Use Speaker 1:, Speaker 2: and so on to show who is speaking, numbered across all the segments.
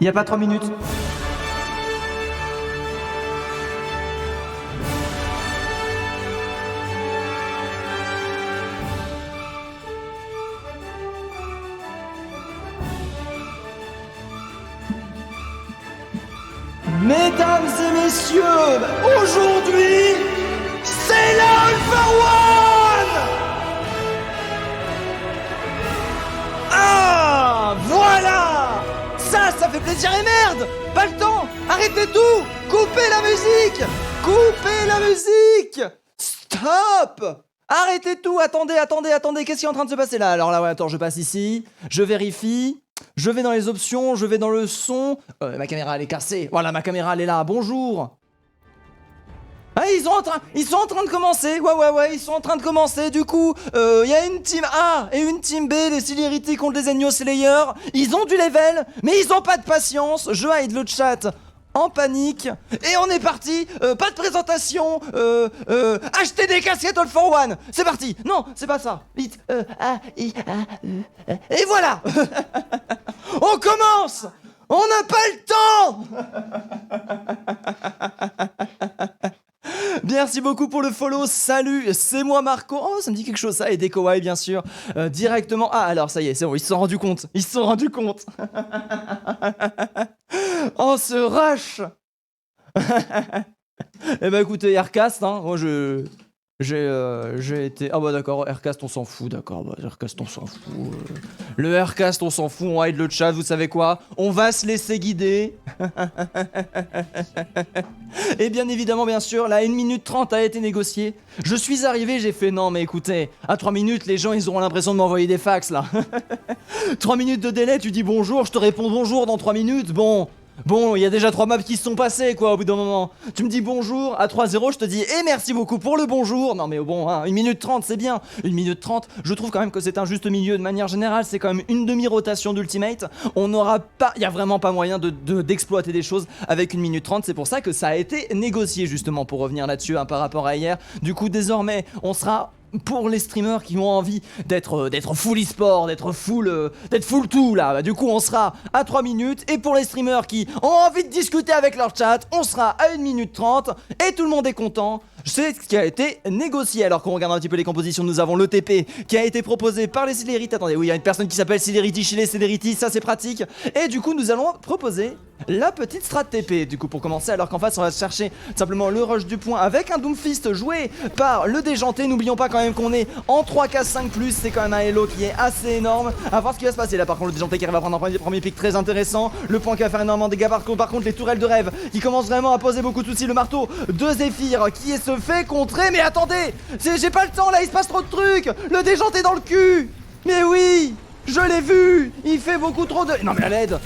Speaker 1: Y a pas 3 minutes. Mesdames et messieurs, aujourd'hui, c'est l'Alpha One! Ah, voilà! Ça fait plaisir et merde! Pas le temps! Arrêtez tout! Coupez la musique! Coupez la musique! Stop! Arrêtez tout! Attendez, qu'est-ce qui est en train de se passer là? Alors là, ouais, attends, je passe ici, je vérifie. Je vais dans les options, je vais dans le son. Ma caméra elle est cassée. Voilà, ma caméra elle est là. Bonjour. Ah, ils sont en train de commencer. Ouais, ils sont en train de commencer. Du coup, il y a une team A et une team B, les Celerity contre les Ennio Slayer. Ils ont du level, mais ils ont pas de patience. Je hide le chat en panique. Et on est parti. Pas de présentation. Achetez des casquettes All for One. C'est parti. Non, c'est pas ça. Vite. Et voilà. On commence. On n'a pas le temps. Merci beaucoup pour le follow, salut, c'est moi Marco. Oh, ça me dit quelque chose ça, et des kawaii bien sûr. Directement, ah alors ça y est, c'est bon, ils se sont rendus compte. Oh ce rush. Eh ben écoutez, Aircast, hein, moi j'ai été... Ah bah d'accord, Aircast on s'en fout, d'accord, bah Aircast on s'en fout. Le Aircast on s'en fout, on hide le chat, vous savez quoi? On va se laisser guider. Et bien évidemment, bien sûr, la 1 minute 30 a été négociée. Je suis arrivé, j'ai fait non mais écoutez, à 3 minutes, les gens ils auront l'impression de m'envoyer des fax là. 3 minutes de délai, tu dis bonjour, je te réponds bonjour dans 3 minutes, Bon, il y a déjà 3 maps qui se sont passées quoi au bout d'un moment. Tu me dis bonjour, à 3-0 je te dis et merci beaucoup pour le bonjour. Non mais bon, hein, 1 minute 30 c'est bien. 1 minute 30, je trouve quand même que c'est un juste milieu de manière générale. C'est quand même une demi-rotation d'Ultimate. On n'aura pas, il n'y a vraiment pas moyen d'exploiter des choses avec 1 minute 30. C'est pour ça que ça a été négocié justement pour revenir là-dessus hein, par rapport à hier. Du coup désormais on sera... Pour les streamers qui ont envie d'être full e-sport, d'être full tout là, bah, du coup on sera à 3 minutes. Et pour les streamers qui ont envie de discuter avec leur chat, on sera à 1 minute 30. Et tout le monde est content. C'est ce qui a été négocié. Alors qu'on regarde un petit peu les compositions, nous avons le TP qui a été proposé par les Celerity. Attendez, oui, il y a une personne qui s'appelle Celerity chez les Celerity, ça c'est pratique. Et du coup, nous allons proposer la petite strat TP. Du coup, pour commencer, alors qu'en face, on va chercher simplement le rush du point avec un Doomfist joué par le déjanté. N'oublions pas quand même qu'on est en 3K5+, c'est quand même un Hello qui est assez énorme. À voir ce qui va se passer là. Par contre, le déjanté qui arrive à prendre un premier pic très intéressant. Le point qui va faire énormément de dégâts. Par contre, les tourelles de rêve qui commencent vraiment à poser beaucoup de soucis. Le marteau de Zephyr qui se fait contrer. Mais attendez, j'ai pas le temps là, il se passe trop de trucs. Le déjanté dans le cul. Mais oui, je l'ai vu. Il fait beaucoup trop de... Non mais à l'aide.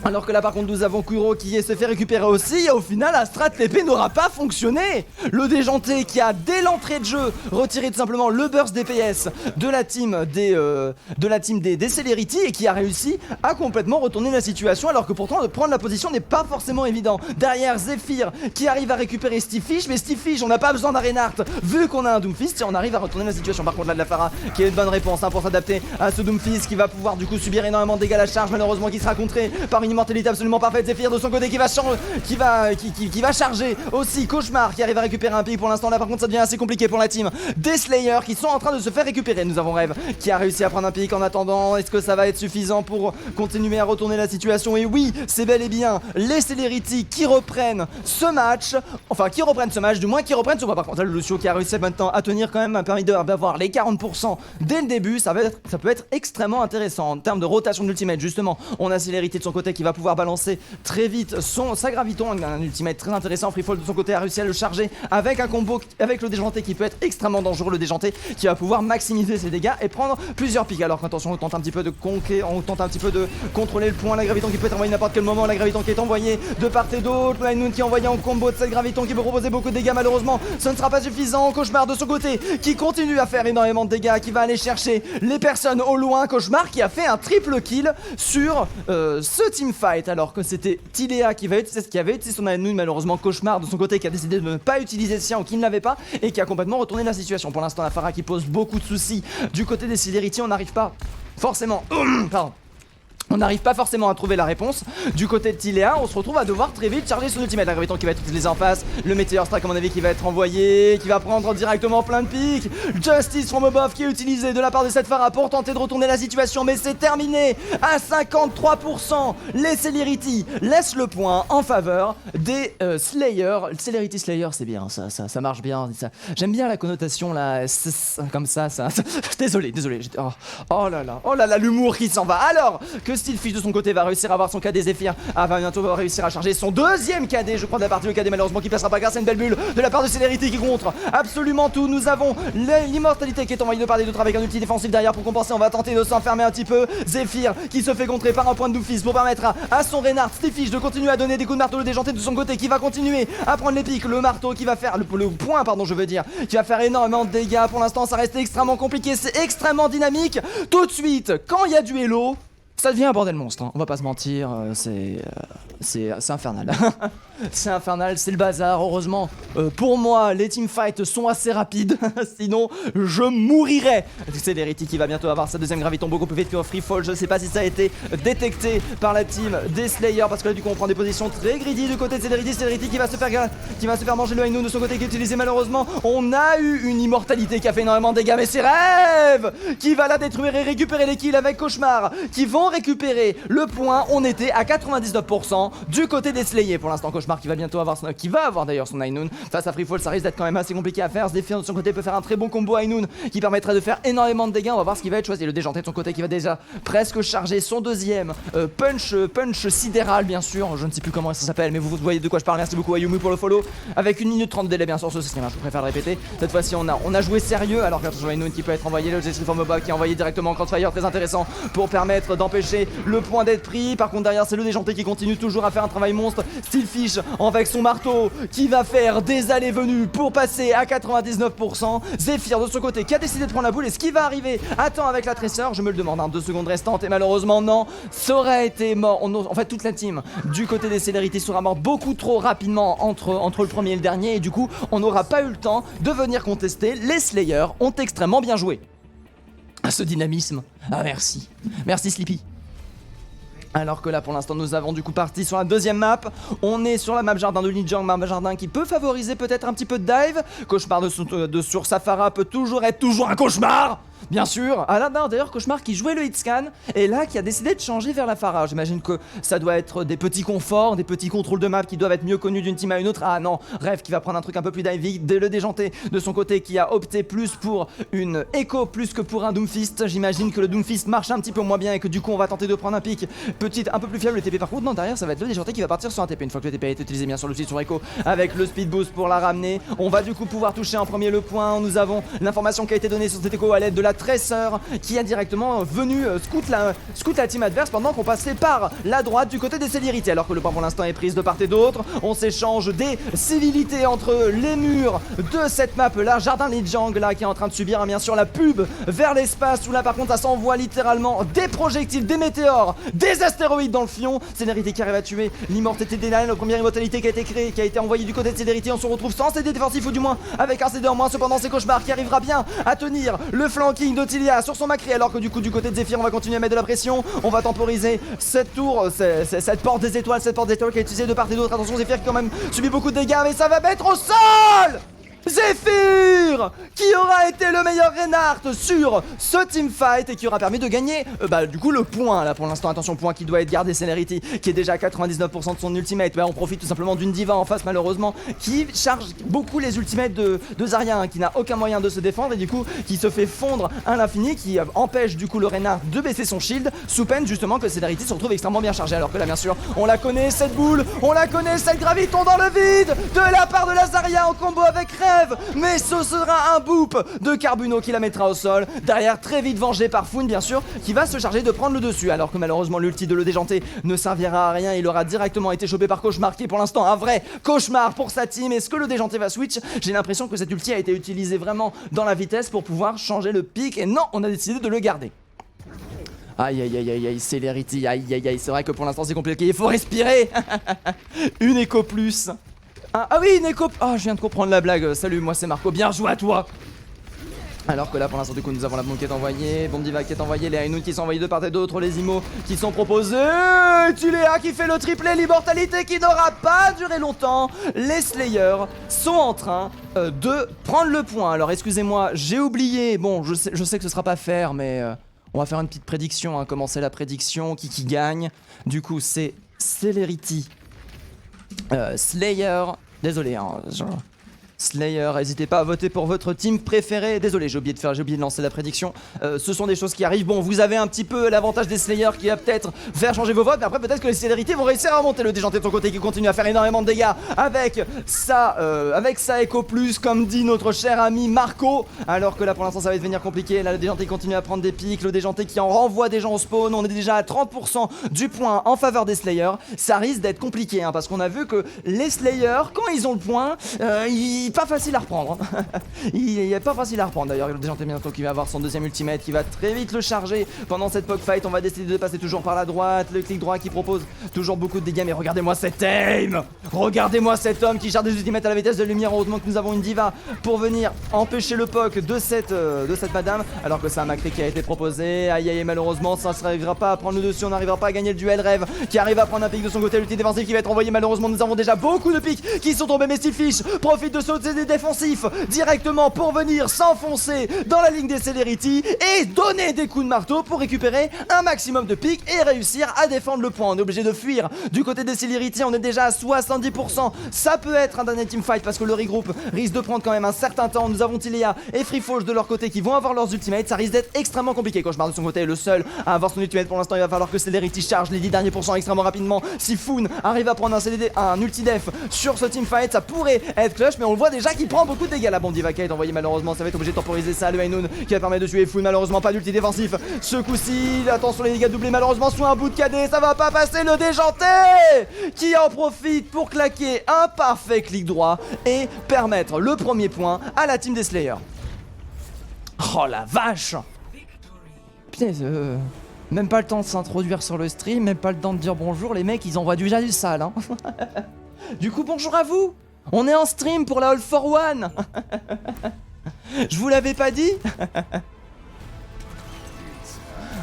Speaker 1: Alors que là par contre nous avons Kuro qui se fait récupérer aussi. Et au final la strat TP n'aura pas fonctionné. Le déjanté qui a dès l'entrée de jeu retiré tout simplement le burst DPS de la team des Celerity. Et qui a réussi à complètement retourner la situation. Alors que pourtant de prendre la position n'est pas forcément évident. Derrière Zephyr qui arrive à récupérer Stifish. Mais Stifish on n'a pas besoin d'un Reinhardt vu qu'on a un Doomfist. Et on arrive à retourner la situation. Par contre là de la Pharah qui est une bonne réponse hein, pour s'adapter à ce Doomfist. Qui va pouvoir du coup subir énormément de dégâts à la charge. Malheureusement qui sera contré par une immortalité absolument parfaite. Zephyr de son côté qui va charger aussi. Cauchemar qui arrive à récupérer un pic. Pour l'instant là par contre ça devient assez compliqué pour la team des Slayers qui sont en train de se faire récupérer. Nous avons Rêve qui a réussi à prendre un pic en attendant. Est-ce que ça va être suffisant pour continuer à retourner la situation? Et oui, c'est bel et bien les Celerity qui reprennent ce match. Enfin qui reprennent ce match, du moins qui reprennent ce match. Par contre là, le Lucio qui a réussi maintenant à tenir quand même a permis d'avoir les 40% dès le début. Ça peut être extrêmement intéressant en termes de rotation d'ultimate. Justement on a Celerity de son côté qui va pouvoir balancer très vite sa graviton, un ultimate très intéressant. Freefall de son côté a réussi à le charger avec un combo avec le déjanté qui peut être extrêmement dangereux. Le déjanté qui va pouvoir maximiser ses dégâts et prendre plusieurs pics. Alors qu'attention, on tente un petit peu de contrôler le point. La graviton qui peut être envoyée n'importe quel moment. La graviton qui est envoyée de part et d'autre. Lightnoon qui est envoyé en combo de cette graviton qui peut proposer beaucoup de dégâts. Malheureusement ce ne sera pas suffisant. Cauchemar de son côté qui continue à faire énormément de dégâts, qui va aller chercher les personnes au loin. Cauchemar qui a fait un triple kill sur ce teamfight. Alors que c'était Tilea qui avait utilisé son Lightnoon. Malheureusement Cauchemar de son côté qui a décidé de ne pas utiliser le sien ou qui ne l'avait pas et qui a complètement retourné la situation. Pour l'instant la Pharah qui pose beaucoup de soucis du côté des Celerity. On n'arrive pas forcément pardon, On n'arrive pas forcément à trouver la réponse. Du côté de Tilea, on se retrouve à devoir très vite charger son ultimate. La Graviton qui va être utilisée en face. Le Meteor Strike, à mon avis, qui va être envoyé. Qui va prendre directement plein de pics. Justice from above qui est utilisé de la part de cette Pharah pour tenter de retourner la situation. Mais c'est terminé à 53%. Les Celerity laissent le point en faveur des Slayer. Celerity Slayer, c'est bien, ça marche bien. J'aime bien la connotation là, comme ça. Désolé. Oh là là, l'humour qui s'en va. Alors que Steelfish de son côté va réussir à avoir son KD Zephyr, va bientôt réussir à charger son deuxième KD, je crois, de la partie. Le KD malheureusement qui passera pas grâce à une belle bulle de la part de Celerity qui contre absolument tout. Nous avons l'immortalité qui est envoyée de part et d'autre avec un ulti défensif derrière pour compenser. On va tenter de s'enfermer un petit peu. Zephyr qui se fait contrer par un point de Doomfist pour permettre à son Reinhardt Steelfish de continuer à donner des coups de marteau. Le déjanté de son côté qui va continuer à prendre les pics. Le marteau qui va faire le point, pardon, je veux dire, qui va faire énormément de dégâts. Pour l'instant, ça reste extrêmement compliqué, c'est extrêmement dynamique. Tout de suite, quand il y a du Hello, ça devient un bordel monstre, hein. On va pas se mentir, c'est infernal. C'est infernal, c'est le bazar. Heureusement, pour moi, les teamfights sont assez rapides. Sinon, je mourirais. C'est Celerity qui va bientôt avoir sa deuxième Graviton beaucoup plus vite que Freefall. Je sais pas si ça a été détecté par la team des Slayers, parce que là, du coup, on prend des positions très greedy du côté de Celerity. Celerity qui va se faire manger le Hainu de son côté, qui est utilisé malheureusement. On a eu une immortalité qui a fait énormément de dégâts, mais c'est Rêve qui va la détruire et récupérer les kills avec Cauchemar, qui vont récupérer le point. On était à 99% du côté des Slayers pour l'instant. Cauchemar qui va bientôt avoir qui va avoir d'ailleurs son Ainun face à Freefall. Ça risque d'être quand même assez compliqué à faire. Zephyr de son côté peut faire un très bon combo Ainun qui permettrait de faire énormément de dégâts. On va voir ce qui va être choisi. Le déjanté de son côté qui va déjà presque charger son deuxième punch sidéral, bien sûr. Je ne sais plus comment ça s'appelle, mais vous voyez de quoi je parle. Merci beaucoup Ayumu pour le follow. Avec 1 minute 30 de délai, bien sûr, ce système, je préfère le répéter. Cette fois-ci on a joué sérieux. Alors que Ainun qui peut être envoyé, le J-Stream Form qui est envoyé directement en Crossfire, très intéressant pour permettre d'empêcher le point d'être pris. Par contre derrière c'est le déjanté qui continue toujours à faire un travail monstre. Steelfish avec son marteau qui va faire des allées-venues pour passer à 99%. Zephyr de son côté qui a décidé de prendre la boule. Est-ce qu'il va arriver à temps avec la tresseur? Je me le demande, 2 secondes restantes et malheureusement non. Ça aurait été mort. En fait toute la team du côté des Celerity sera mort beaucoup trop rapidement entre le premier et le dernier. Et du coup on n'aura pas eu le temps de venir contester. Les Slayers ont extrêmement bien joué. Ah, ce dynamisme. Ah merci. Merci Sleepy. Alors que là pour l'instant nous avons du coup parti sur la deuxième map. On est sur la map jardin de Lijiang, map jardin qui peut favoriser peut-être un petit peu de dive. Cauchemar sur sa Pharah peut toujours être un cauchemar, bien sûr. Ah là d'ailleurs Cauchemar qui jouait le hitscan et là qui a décidé de changer vers la Pharah. J'imagine que ça doit être des petits conforts, des petits contrôles de map qui doivent être mieux connus d'une team à une autre. Ah non, Rêve qui va prendre un truc un peu plus diving. Le déjanté de son côté qui a opté plus pour une Echo plus que pour un Doomfist. J'imagine que le Doomfist marche un petit peu moins bien et que du coup on va tenter de prendre un pic un peu plus fiable. Le TP par contre non, derrière ça va être le déjanté qui va partir sur un TP. Une fois que le TP a été utilisé bien sûr le suite sur Echo avec le speed boost pour la ramener. On va du coup pouvoir toucher en premier le point. Nous avons l'information qui a été donnée sur cette Echo à l'aide de la tresseur qui a directement venu scout la team adverse pendant qu'on passait par la droite du côté des Celerity. Alors que le point pour l'instant est prise de part et d'autre. On s'échange des civilités entre les murs de cette map là. Jardin Lijiang là qui est en train de subir bien sûr la pub vers l'espace où là par contre ça s'envoie littéralement des projectiles, des météores, des astéroïdes dans le fion. Celerity qui arrive à tuer l'immortalité des Nine, la première immortalité qui a été créée, qui a été envoyée du côté de Celerity. On se retrouve sans CD défensif ou du moins avec un CD en moins. Cependant c'est Cauchemar qui arrivera bien à tenir le flanking d'Otilia sur son Macri, alors que du coup du côté de Zephyr on va continuer à mettre de la pression. On va temporiser cette tour, cette porte des étoiles qui est utilisée de part et d'autre. Attention Zephyr qui quand même subit beaucoup de dégâts, mais ça va mettre au sol Zephyr qui aura été le meilleur Reinhardt sur ce teamfight et qui aura permis de gagner du coup le point là pour l'instant. Attention, point qui doit être gardé. Celerity qui est déjà à 99% de son ultimate. On profite tout simplement d'une diva en face malheureusement qui charge beaucoup les ultimates de Zarya, qui n'a aucun moyen de se défendre et du coup qui se fait fondre à l'infini, qui empêche du coup le Reinhardt de baisser son shield sous peine justement que Celerity se retrouve extrêmement bien chargé. Alors que là bien sûr on la connaît cette boule, on la connaît cette graviton dans le vide de la part de la Zarya en combo avec Rêve, mais ce sera un boop de Carbuno qui la mettra au sol. Derrière très vite vengé par Foon bien sûr, qui va se charger de prendre le dessus, alors que malheureusement l'ulti de le déjanté ne servira à rien. Il aura directement été chopé par Cauchemar qui est pour l'instant un vrai cauchemar pour sa team. Est-ce que le déjanté va switch? J'ai l'impression que cette ulti a été utilisée vraiment dans la vitesse pour pouvoir changer le pic et non, on a décidé de le garder. Aïe aïe aïe aïe aïe, Celerity, aïe aïe aïe, c'est vrai que pour l'instant c'est compliqué, il faut respirer. Une écho plus. Ah oui, une écho. Ah, je viens de comprendre la blague. Salut, moi c'est Marco, bien joué à toi. Alors que là pour l'instant du coup nous avons la bombe qui est envoyée, bombe diva qui est envoyée, les Ainun qui sont envoyés de part et d'autre, les Imo qui sont proposés, Tuléa qui fait le triplé, l'immortalité qui n'aura pas duré longtemps. Les Slayers sont en train de prendre le point. Alors excusez-moi, j'ai oublié, bon je sais que ce sera pas faire mais on va faire une petite prédiction, hein. Comment c'est la prédiction, qui gagne. Du coup c'est Celerity, Slayer, désolé hein, Slayer, n'hésitez pas à voter pour votre team préféré. Désolé, j'ai oublié de lancer la prédiction. Ce sont des choses qui arrivent. Bon, vous avez un petit peu l'avantage des Slayers qui va peut-être faire changer vos votes, mais après peut-être que les Célérités vont réussir à remonter. Le déjanté de son côté qui continue à faire énormément de dégâts avec sa Echo Plus, comme dit notre cher ami Marco. Alors que là pour l'instant ça va devenir compliqué. Là le déjanté continue à prendre des pics, le déjanté qui en renvoie des gens au spawn. On est déjà à 30% du point en faveur des Slayers. Ça risque d'être compliqué hein, parce qu'on a vu que les Slayers, quand ils ont le point, pas facile à reprendre. Il est pas facile à reprendre. D'ailleurs, le déjanté bientôt qui va avoir son deuxième ultimate, qui va très vite le charger pendant cette poke fight. On va décider de passer toujours par la droite. Le clic droit qui propose toujours beaucoup de dégâts. Mais regardez-moi cet aim! Regardez-moi cet homme qui charge des ultimates à la vitesse de lumière. Heureusement que nous avons une diva pour venir empêcher le poke de cette madame. Alors que c'est un Macri qui a été proposé. Aïe aïe, malheureusement, ça ne n'arrivera pas à prendre le dessus. On n'arrivera pas à gagner le duel. Rêve qui arrive à prendre un pic de son côté. L'ulti défensif qui va être envoyé. Malheureusement, nous avons déjà beaucoup de pics qui sont tombés. Mais Stifish profite de ce des défensifs directement pour venir s'enfoncer dans la ligne des Celerity et donner des coups de marteau pour récupérer un maximum de pics et réussir à défendre le point. On est obligé de fuir du côté des Celerity, on est déjà à 70%. Ça peut être un dernier teamfight parce que le regroupe risque de prendre quand même un certain temps. Nous avons Tilia et Freefall de leur côté qui vont avoir leurs ultimates. Ça risque d'être extrêmement compliqué. Cauchemar de son côté est le seul à avoir son ultimate pour l'instant. Il va falloir que Celerity charge les 10 derniers pourcents extrêmement rapidement. Si Foon arrive à prendre un ulti-def sur ce teamfight, ça pourrait être clutch, mais on le voit déjà qu'il prend beaucoup de dégâts. La bombe diva qui est envoyée, malheureusement ça va être obligé de temporiser ça. Le Ainun qui va permettre de tuer Foon, malheureusement pas d'ulti défensif ce coup-ci. Attention les dégâts doublés malheureusement sous un bout de KD, ça va pas passer. Le déjanté qui en profite pour claquer un parfait clic droit et permettre le premier point à la team des Slayers. Oh la vache! Putain, même pas le temps de s'introduire sur le stream, même pas le temps de dire bonjour, les mecs ils envoient déjà du sale hein. Du coup bonjour à vous. On est en stream pour la All for One. Je vous l'avais pas dit.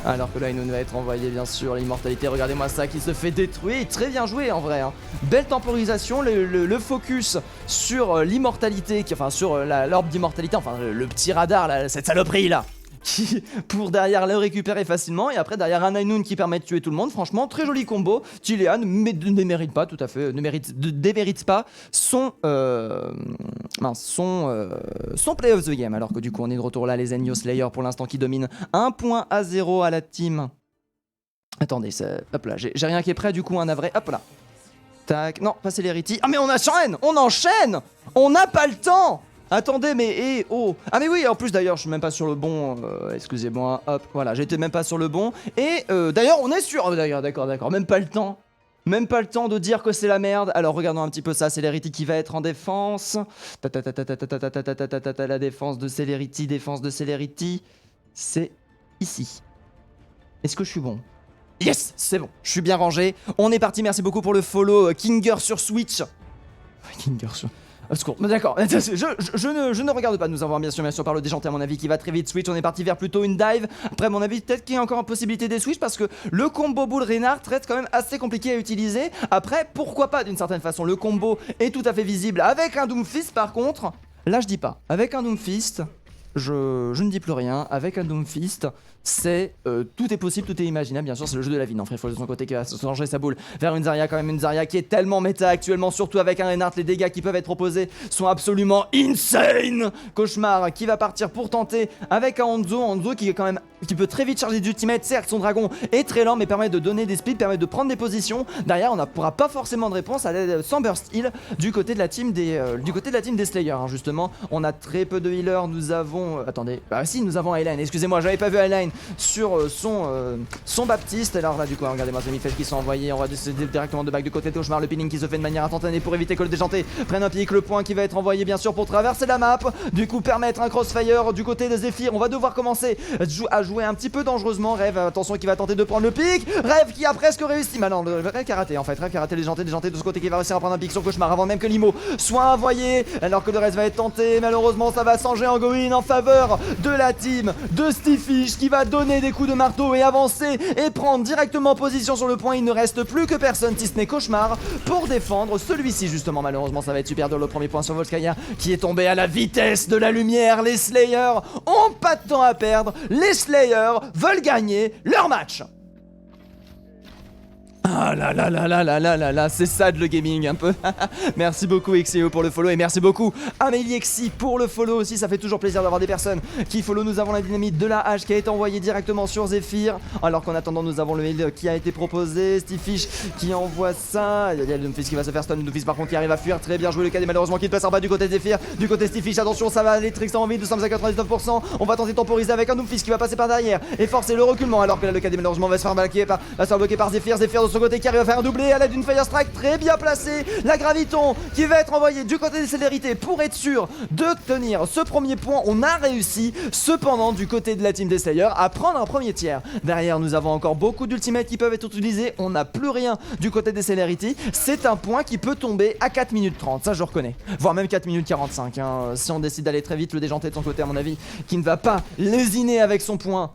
Speaker 1: Alors que là, il va être envoyé bien sûr, l'immortalité, regardez-moi ça qui se fait détruire, très bien joué en vrai hein. Belle temporisation, le focus sur l'immortalité, enfin sur l'orbe d'immortalité, enfin le petit radar là, cette saloperie là qui pour derrière le récupérer facilement et après derrière un Ainun qui permet de tuer tout le monde. Franchement très joli combo. Tilia ne mérite pas tout à fait, démérite pas son play of the game. Alors que du coup on est de retour là, les Enyo Slayer pour l'instant qui dominent 1-0 à la team. Attendez, hop là, j'ai rien qui est prêt du coup, un navré, hop là. Tac, non, pas Celerity. Ah mais on enchaîne. On n'a pas le temps. Attendez, mais oh. Ah mais oui, en plus d'ailleurs, je suis même pas sur le bon. Excusez-moi, hop, voilà, j'étais même pas sur le bon. Et d'ailleurs, on est sur. D'ailleurs, d'accord, même pas le temps. Même pas le temps de dire que c'est la merde. Alors regardons un petit peu ça, Celerity qui va être en défense. La défense de Celerity, c'est ici. Est-ce que je suis bon? Yes, c'est bon, je suis bien rangé. On est parti, merci beaucoup pour le follow Kinger sur Switch. Kinger sur... D'accord, je ne regarde pas, nous avons bien sûr par le déjanté à mon avis qui va très vite switch, on est parti vers plutôt une dive. Après à mon avis peut-être qu'il y a encore une possibilité des switch parce que le combo Bull Reinhardt reste quand même assez compliqué à utiliser. Après pourquoi pas d'une certaine façon, le combo est tout à fait visible avec un Doomfist par contre. Là je dis pas, avec un Doomfist, je ne dis plus rien, avec un Doomfist c'est tout est possible, tout est imaginable, bien sûr c'est le jeu de la vie. Non, Freefall de son côté qui va se changer sa boule vers une Zarya, quand même une Zarya qui est tellement méta actuellement, surtout avec un Reinhardt, les dégâts qui peuvent être proposés sont absolument insane. Cauchemar qui va partir pour tenter avec un Hanzo qui est quand même, qui peut très vite charger d'ultimate, certes son dragon est très lent mais permet de donner des splits, permet de prendre des positions. Derrière on n'aura pas forcément de réponse à l'aide sans burst heal du côté de la team des Slayers hein, justement. On a très peu de healers, nous avons, attendez, bah si nous avons Highline, excusez-moi j'avais pas vu Highline sur son Baptiste. Alors là du coup regardez-moi ces mid qui sont envoyés, on va décider directement de back du côté de Cauchemar, le pinning qui se fait de manière instantanée pour éviter que le déjanté prenne un pic, le point qui va être envoyé bien sûr pour traverser la map, du coup permettre un crossfire du côté des Zephyr. On va devoir commencer à jouer un petit peu dangereusement. Rêve, attention qui va tenter de prendre le pic, Rêve qui a presque réussi, mais non, Rêve qui a raté en fait, Rêve qui a raté les déjanté de ce côté qui va réussir à prendre un pic sur Cauchemar avant même que Limo soit envoyé, alors que le reste va être tenté. Malheureusement ça va changer en go-in en faveur de la team de Stifish qui va donner des coups de marteau et avancer et prendre directement position sur le point. Il ne reste plus que personne si ce n'est Cauchemar pour défendre celui-ci justement. Malheureusement ça va être super dur, le premier point sur Volskaya qui est tombé à la vitesse de la lumière. Les Slayers ont pas de temps à perdre, les Slayers veulent gagner leur match. Ah là là là là là là là là, c'est sad le gaming un peu. Merci beaucoup XEO pour le follow et merci beaucoup Amélie Xi pour le follow aussi. Ça fait toujours plaisir d'avoir des personnes qui follow. Nous avons la dynamite de la hache qui a été envoyée directement sur Zephyr. Alors qu'en attendant nous avons le mail qui a été proposé. Stifish qui envoie ça. Il y a le Doomfist qui va se faire stun. Le Doomfist par contre qui arrive à fuir. Très bien joué le KD malheureusement qui ne passe pas du côté de Zephyr. Du côté Stifish, attention ça va aller très extrêmement vite. Nous sommes à 99%. On va tenter de temporiser avec un Doomfist qui va passer par derrière et forcer le reculement. Alors que là le KD malheureusement va se faire bloquer par Zephyr. Zephyr de son côté qui arrive à faire un doublé à l'aide d'une Fire Strike très bien placée. La Graviton qui va être envoyée du côté des célérités pour être sûr de tenir ce premier point. On a réussi cependant du côté de la team des Slayers à prendre un premier tiers. Derrière nous avons encore beaucoup d'ultimates qui peuvent être utilisés. On n'a plus rien du côté des célérités. C'est un point qui peut tomber à 4 minutes 30, ça je reconnais. Voire même 4 minutes 45 hein. Si on décide d'aller très vite, le déjanté de son côté à mon avis qui ne va pas lésiner avec son point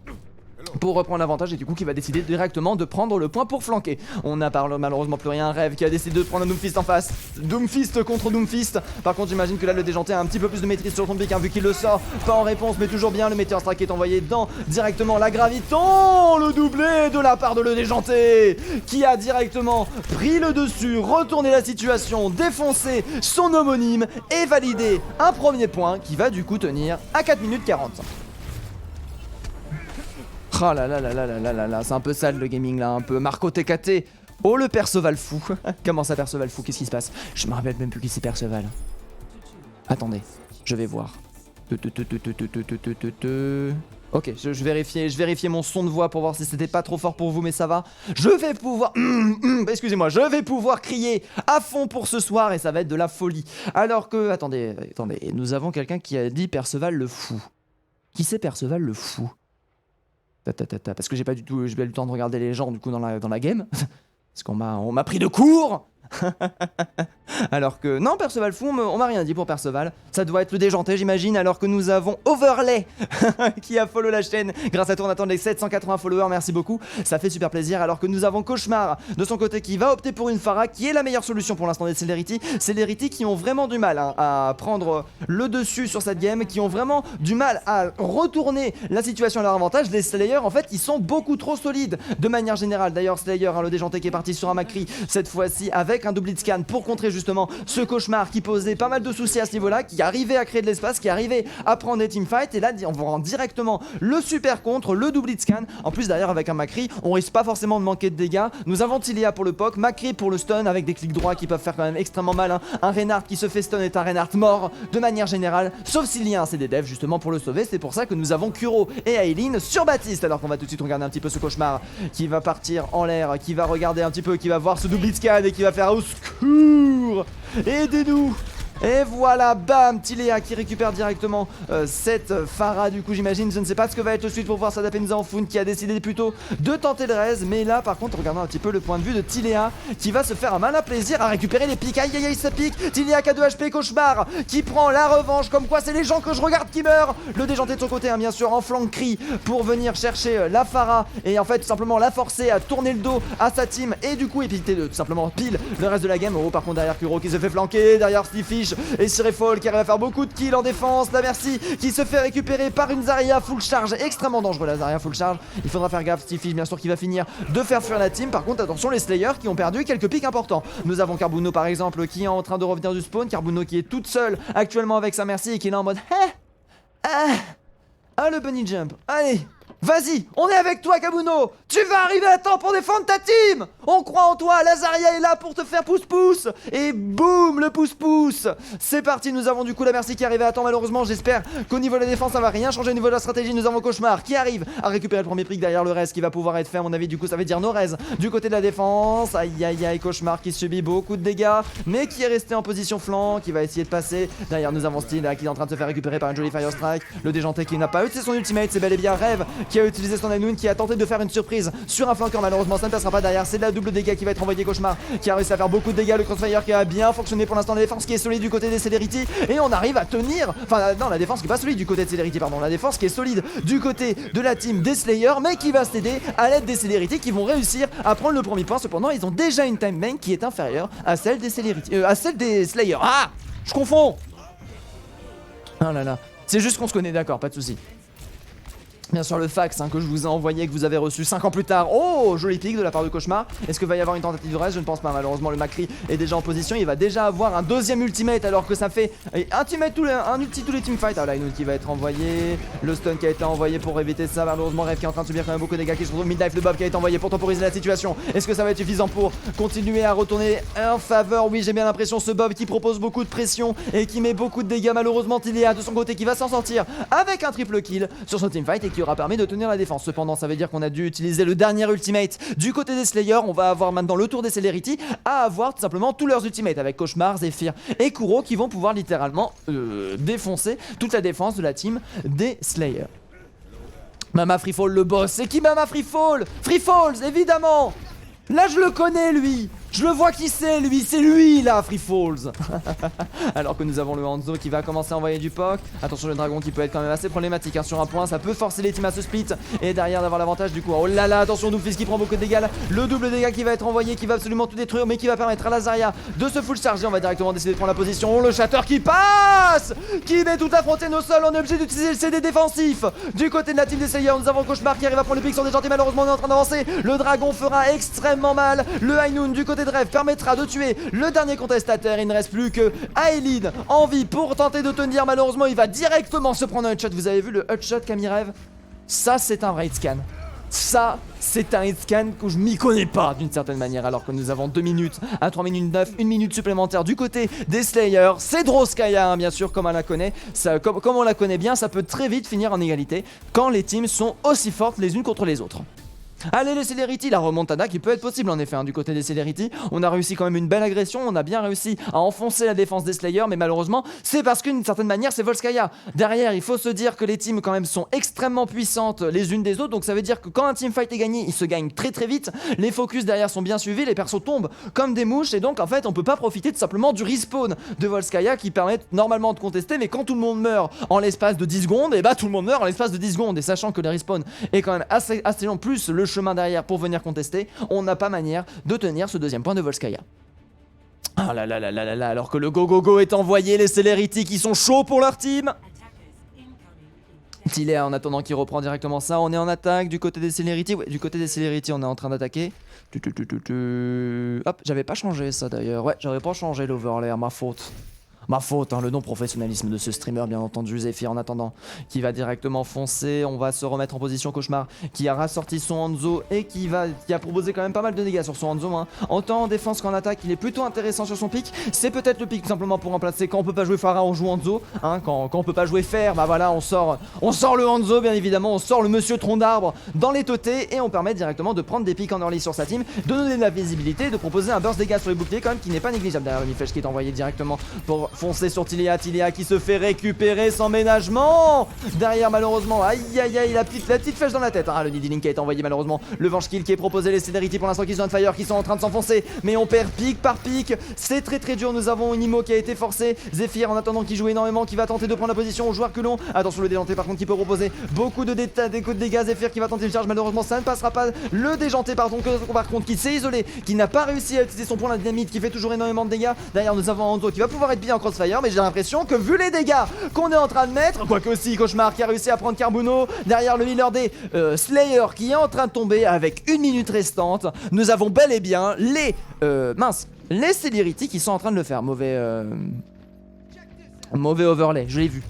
Speaker 1: pour reprendre l'avantage et du coup qui va décider directement de prendre le point pour flanquer. On n'a malheureusement plus rien. Rêve qui a décidé de prendre un Doomfist en face. Doomfist contre Doomfist. Par contre j'imagine que là le déjanté a un petit peu plus de maîtrise sur son pic hein, vu qu'il le sort. Pas en réponse mais toujours bien. Le Meteor Strike est envoyé dans directement la Graviton. Le doublé de la part de le déjanté qui a directement pris le dessus, retourné la situation, défoncé son homonyme et validé un premier point qui va du coup tenir à 4 minutes 40. Oh là là là là là là là, c'est un peu sale le gaming là, un peu Marco TKT. Oh le Perceval fou. Comment ça Perceval fou? Qu'est-ce qui se passe? Je me rappelle même plus qui c'est Perceval. Attendez, je vais voir. Ok, je vérifiais mon son de voix pour voir si c'était pas trop fort pour vous, mais ça va. Je vais pouvoir... excusez-moi, je vais pouvoir crier à fond pour ce soir et ça va être de la folie. Alors que... Attendez, nous avons quelqu'un qui a dit Perceval le fou. Qui c'est Perceval le fou? Parce que j'ai pas du tout eu le temps de regarder les gens du coup dans la game. Parce qu'on m'a pris de court. Alors que non, Perceval fou, on m'a rien dit pour Perceval. Ça doit être le déjanté j'imagine. Alors que nous avons Overlay qui a follow la chaîne. Grâce à toi on attend les 780 followers, merci beaucoup. Ça fait super plaisir. Alors que nous avons Cauchemar de son côté qui va opter pour une Pharah qui est la meilleure solution pour l'instant des Celerity. Celerity qui ont vraiment du mal hein, à prendre le dessus sur cette game. Qui ont vraiment du mal à retourner la situation à leur avantage. Les Slayers en fait ils sont beaucoup trop solides de manière générale. D'ailleurs Slayer hein, le déjanté qui est parti sur un Macri cette fois-ci avec un double scan pour contrer justement ce Cauchemar qui posait pas mal de soucis à ce niveau-là, qui arrivait à créer de l'espace, qui arrivait à prendre des teamfights. Et là on va rendre directement le super contre, le double scan. En plus derrière avec un Macri on risque pas forcément de manquer de dégâts. Nous avons Tilia pour le poke, Macri pour le stun avec des clics droits qui peuvent faire quand même extrêmement mal hein. Un Reinhardt qui se fait stun est un Reinhardt mort de manière générale, sauf s'il y a un CD dev justement pour le sauver. C'est pour ça que nous avons Kuro et Aileen sur Baptiste. Alors qu'on va tout de suite regarder un petit peu ce Cauchemar qui va partir en l'air, qui va regarder un petit peu, qui va voir ce double scan et qui va faire au secours, aidez-nous. Et voilà, bam, Tiléa qui récupère directement cette Pharah du coup j'imagine. Je ne sais pas ce que va être le suite pour voir s'adapter nous en Foun qui a décidé plutôt de tenter le raise. Mais là par contre regardons un petit peu le point de vue de Tiléa qui va se faire un malin plaisir à récupérer les pics. Aïe aïe aïe ça pique. Tiléa qui a 2 HP, Cauchemar qui prend la revanche. Comme quoi c'est les gens que je regarde qui meurent. Le déjanté de son côté hein, bien sûr en flanc cri pour venir chercher la Pharah. Et en fait tout simplement la forcer à tourner le dos à sa team. Et du coup éviter de tout simplement pile le reste de la game. Oh par contre derrière Kuro qui se fait flanquer, derrière Stifish et Sirefall qui arrive à faire beaucoup de kills en défense. La Mercy qui se fait récupérer par une Zarya full charge, extrêmement dangereux la Zarya full charge. Il faudra faire gaffe, Stifish bien sûr qui va finir de faire fuir la team. Par contre attention les Slayers qui ont perdu quelques pics importants. Nous avons Carbuno par exemple qui est en train de revenir du spawn. Carbuno qui est toute seule actuellement avec sa Mercy et qui est là en mode le bunny jump. Allez, vas-y, on est avec toi Kabuno. Tu vas arriver à temps pour défendre ta team. On croit en toi, la Zarya est là pour te faire pouce-pouce. Et boum, le pouce-pouce. C'est parti, nous avons du coup la Mercy qui arrive à temps malheureusement. J'espère qu'au niveau de la défense ça va rien changer au niveau de la stratégie. Nous avons Cauchemar qui arrive à récupérer le premier pick derrière le reste qui va pouvoir être fait à mon avis. Du coup ça veut dire no res du côté de la défense. Aïe aïe aïe, Cauchemar qui subit beaucoup de dégâts mais qui est resté en position flanc, qui va essayer de passer. Derrière nous avons Steel là, qui est en train de se faire récupérer par une jolie Fire Strike. Le déjanté qui n'a pas utilisé son ultimate, c'est bel et bien Rêve qui a utilisé son Anoun, qui a tenté de faire une surprise prise sur un flanqueur. Malheureusement ça ne passera pas derrière. C'est de la double dégâts qui va être envoyé. Cauchemar qui a réussi à faire beaucoup de dégâts. Le crossfire qui a bien fonctionné pour l'instant. La défense qui est solide du côté des Celerity. Et on arrive à tenir. Enfin non, la défense qui est pas solide du côté de Celerity, pardon. La défense qui est solide du côté de la team des Slayers, mais qui va s'aider à l'aide des Celerity qui vont réussir à prendre le premier point. Cependant ils ont déjà une time bank qui est inférieure à celle des Celerity, à celle des Slayers. Ah, je confonds. Oh là là, c'est juste qu'on se connaît, d'accord, pas de soucis. Bien sûr le fax que je vous ai envoyé, que vous avez reçu 5 ans plus tard. Oh, joli pic de la part de Cauchemar. Est-ce que va y avoir une tentative de reste? Je ne pense pas. Malheureusement le Macri est déjà en position. Il va déjà avoir un deuxième ultimate alors que ça fait un ulti tous les teamfights. Ah là, une ulti qui va être envoyée. Le stun qui a été envoyé pour éviter ça. Malheureusement Rev qui est en train de subir quand même beaucoup de dégâts, qui se retrouve mid-dive. Le Bob qui a été envoyé pour temporiser la situation. Est-ce que ça va être suffisant pour continuer à retourner en faveur? Oui, j'ai bien l'impression. Ce Bob qui propose beaucoup de pression et qui met beaucoup de dégâts. Malheureusement Tilia de son côté qui va s'en sortir avec un triple kill sur son teamfight et qui aura permis de tenir la défense. Cependant ça veut dire qu'on a dû utiliser le dernier ultimate du côté des Slayers. On va avoir maintenant le tour des Celerity à avoir tout simplement tous leurs ultimates avec Cauchemar, Zephyr et Kuro qui vont pouvoir littéralement défoncer toute la défense de la team des Slayers. Mama Freefall le boss. C'est qui Mama Freefall? Freefalls évidemment. Là je le connais lui. Je le vois qui c'est lui, c'est lui là, Free Falls. Alors que nous avons le Hanzo qui va commencer à envoyer du POC. Attention le dragon qui peut être quand même assez problématique sur un point, ça peut forcer les teams à se split. Et derrière d'avoir l'avantage du coup. Oh là là, attention Doomfist qui prend beaucoup de dégâts. Le double dégât qui va être envoyé, qui va absolument tout détruire, mais qui va permettre à la Zarya de se full charger. On va directement décider de prendre la position. Le Shatter qui passe, qui met toute la frontière au sol. On est obligé d'utiliser le CD défensif. Du côté de la team des Slayers, nous avons Cauchemar qui arrive à prendre le pic sur des gentils. Malheureusement on est en train d'avancer. Le dragon fera extrêmement mal. Le High Noon du côté de Rêve permettra de tuer le dernier contestataire. Il ne reste plus que Aelid en vie pour tenter de tenir. Malheureusement il va directement se prendre un headshot. Vous avez vu le headshot Camille Rêve? Ça c'est un raid scan. Ça c'est un raid scan que je m'y connais pas d'une certaine manière. Alors que nous avons 2 minutes à 3 minutes 9, 1 minute supplémentaire du côté des Slayers. C'est Droskaya bien sûr comme on la connaît. Comme on la connaît bien, ça peut très vite finir en égalité quand les teams sont aussi fortes les unes contre les autres. Allez les Celerity, la remontada qui peut être possible en effet du côté des Celerity. On a réussi quand même une belle agression, on a bien réussi à enfoncer la défense des Slayers, mais malheureusement c'est parce qu'une certaine manière c'est Volskaya. Derrière il faut se dire que les teams quand même sont extrêmement puissantes les unes des autres, donc ça veut dire que quand un teamfight est gagné, il se gagne très très vite. Les focus derrière sont bien suivis, les persos tombent comme des mouches et donc en fait on peut pas profiter tout simplement du respawn de Volskaya qui permet normalement de contester, mais quand tout le monde meurt en l'espace de 10 secondes, et bah tout le monde meurt en l'espace de 10 secondes, et sachant que le respawn est quand même assez long, plus le chemin derrière pour venir contester, on n'a pas manière de tenir ce deuxième point de Volskaya. Ah là là là là là, alors que le go go go est envoyé, les Celerity qui sont chauds pour leur team. Tilea en attendant qu'il reprend directement ça, on est en attaque du côté des Celerity. Ouais, du côté des Celerity on est en train d'attaquer. Hop, j'avais pas changé ça d'ailleurs, ouais j'avais pas changé l'overlay, ma faute. Ma faute, le non-professionnalisme de ce streamer bien entendu. Zephyr en attendant qui va directement foncer. On va se remettre en position. Cauchemar qui a rassorti son Hanzo et qui a proposé quand même pas mal de dégâts sur son Hanzo. Autant en défense qu'en attaque, il est plutôt intéressant sur son pic. C'est peut-être le pic tout simplement pour remplacer. Quand on peut pas jouer Pharah, on joue Hanzo. Quand on peut pas jouer Fer, bah voilà, on sort le Hanzo bien évidemment. On sort le monsieur tronc d'arbre dans les totés et on permet directement de prendre des pics en early sur sa team, de donner de la visibilité, de proposer un burst dégâts sur les boucliers quand même qui n'est pas négligeable. Derrière le mi-flèche qui est envoyé directement pour foncer sur Tilea qui se fait récupérer sans ménagement. Derrière malheureusement, aïe aïe aïe, la petite flèche dans la tête. Le Needling qui a été envoyé malheureusement. Le Venge Kill qui est proposé, les Celerity pour l'instant qui sont on fire, qui sont en train de s'enfoncer. Mais on perd pic par pic. C'est très très dur. Nous avons une IMO qui a été forcée. Zephyr en attendant qui joue énormément, qui va tenter de prendre la position au joueur que l'on. Attention le déjanté par contre qui peut proposer beaucoup de dégâts. Zephyr qui va tenter une charge, malheureusement ça ne passera pas. Le déjanté par contre qui s'est isolé, qui n'a pas réussi à utiliser son point la dynamite, qui fait toujours énormément de dégâts. Derrière nous avons Hanzo qui va pouvoir être bien en crossfire, mais j'ai l'impression que vu les dégâts qu'on est en train de mettre, quoique aussi Cauchemar qui a réussi à prendre Carbono, derrière le healer des Slayer qui est en train de tomber avec 1 minute restante, nous avons bel et bien les Celerity qui sont en train de le faire. Mauvais overlay, je l'ai vu.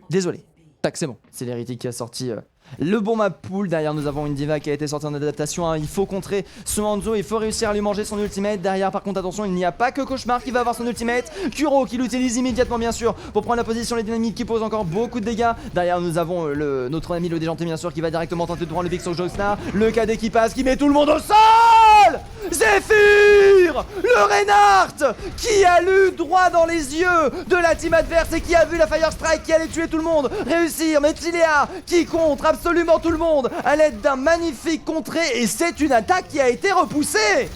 Speaker 1: Désolé. Tac, c'est bon. Celerity qui a sorti le bon map pool. Derrière nous avons une diva qui a été sortie en adaptation. Il faut contrer ce Hanzo, il faut réussir à lui manger son ultimate. Derrière par contre attention, il n'y a pas que Cauchemar qui va avoir son ultimate. Kuro qui l'utilise immédiatement bien sûr pour prendre la position, les dynamites qui posent encore beaucoup de dégâts. Derrière nous avons notre ami le déjanté bien sûr qui va directement tenter de prendre le pic sur Jogstar. Le KD qui passe, qui met tout le monde au sol. Zephyr tire le Reinhardt qui a lu droit dans les yeux de la team adverse et qui a vu la Fire Strike qui allait tuer tout le monde réussir, mais Tilea qui contre absolument tout le monde à l'aide d'un magnifique contré, et c'est une attaque qui a été repoussée.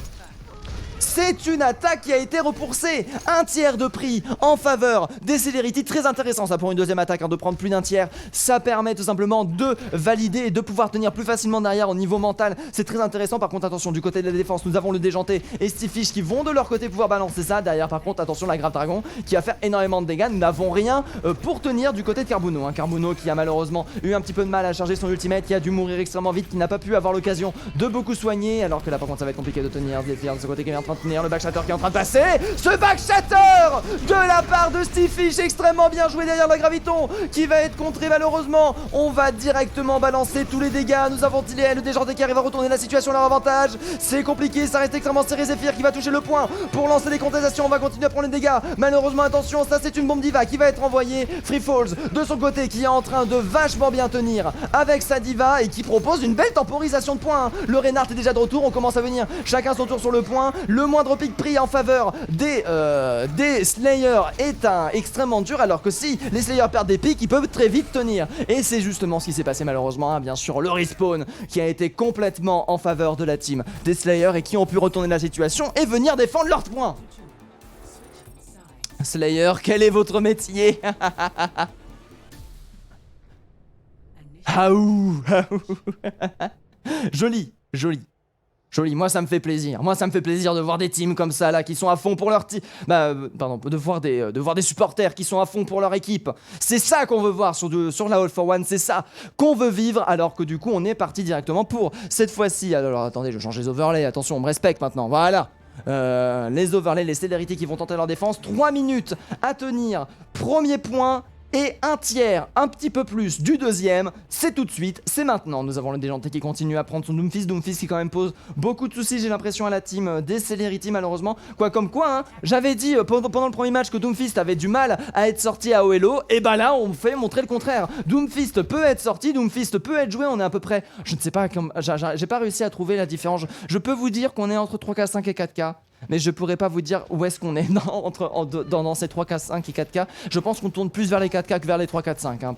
Speaker 1: C'est une attaque qui a été repoussée. Un tiers de prix en faveur des Celerity. Très intéressant ça pour une deuxième attaque, hein, de prendre plus d'un tiers. Ça permet tout simplement de valider et de pouvoir tenir plus facilement derrière au niveau mental. C'est très intéressant. Par contre, attention, du côté de la défense, nous avons le Déjanté et Stifish qui vont de leur côté pouvoir balancer ça. Derrière, par contre, attention, la Grave Dragon qui va faire énormément de dégâts. Nous n'avons rien pour tenir du côté de Carbuno, hein. Carbuno qui a malheureusement eu un petit peu de mal à charger son ultimate, qui a dû mourir extrêmement vite, qui n'a pas pu avoir l'occasion de beaucoup soigner. Alors que là, par contre, ça va être compliqué de tenir. De ce côté qui est en train de tenir, le backshatter qui est en train de passer. Ce backshatter de la part de Stifish, extrêmement bien joué derrière la Graviton, qui va être contré malheureusement. On va directement balancer tous les dégâts. Nous avons Tilea, le Déjanté qui arrive à retourner la situation à leur avantage. C'est compliqué, ça reste extrêmement serré. Zephyr qui va toucher le point pour lancer les contestations. On va continuer à prendre les dégâts. Malheureusement, attention, ça c'est une bombe diva qui va être envoyée. Free Falls de son côté qui est en train de vachement bien tenir avec sa diva et qui propose une belle temporisation de points. Le Reinhardt est déjà de retour, on commence à venir chacun son tour sur le point. Le moindre pic pris en faveur des Slayers est extrêmement dur, alors que si les Slayers perdent des pics, ils peuvent très vite tenir. Et c'est justement ce qui s'est passé malheureusement, hein. Bien sûr, le respawn qui a été complètement en faveur de la team des Slayers et qui ont pu retourner la situation et venir défendre leurs points. Slayer, quel est votre métier? Aouh, aouh. Joli, joli. Joli, moi ça me fait plaisir. Moi ça me fait plaisir de voir des teams comme ça là qui sont à fond pour leur team. Pardon, de voir des supporters qui sont à fond pour leur équipe. C'est ça qu'on veut voir sur la All for One, c'est ça qu'on veut vivre, alors que du coup on est parti directement pour cette fois-ci. Alors attendez, je change les overlays, attention, on me respecte maintenant, voilà. Les overlays, les Celerity qui vont tenter leur défense. 3 minutes à tenir, premier point. Et un tiers, un petit peu plus du deuxième, c'est tout de suite, c'est maintenant. Nous avons le Déjanté qui continue à prendre son Doomfist. Doomfist qui quand même pose beaucoup de soucis, j'ai l'impression, à la team des Celerity malheureusement. Quoi comme quoi, hein, j'avais dit pendant le premier match que Doomfist avait du mal à être sorti à OLO. Et bah là, on fait montrer le contraire. Doomfist peut être sorti, Doomfist peut être joué. On est à peu près, je ne sais pas, j'ai pas réussi à trouver la différence. Je peux vous dire qu'on est entre 3K5 et 4K. Mais je pourrais pas vous dire où est-ce qu'on est dans ces 3K5 et 4K. Je pense qu'on tourne plus vers les 4K que vers les 3K5, hein,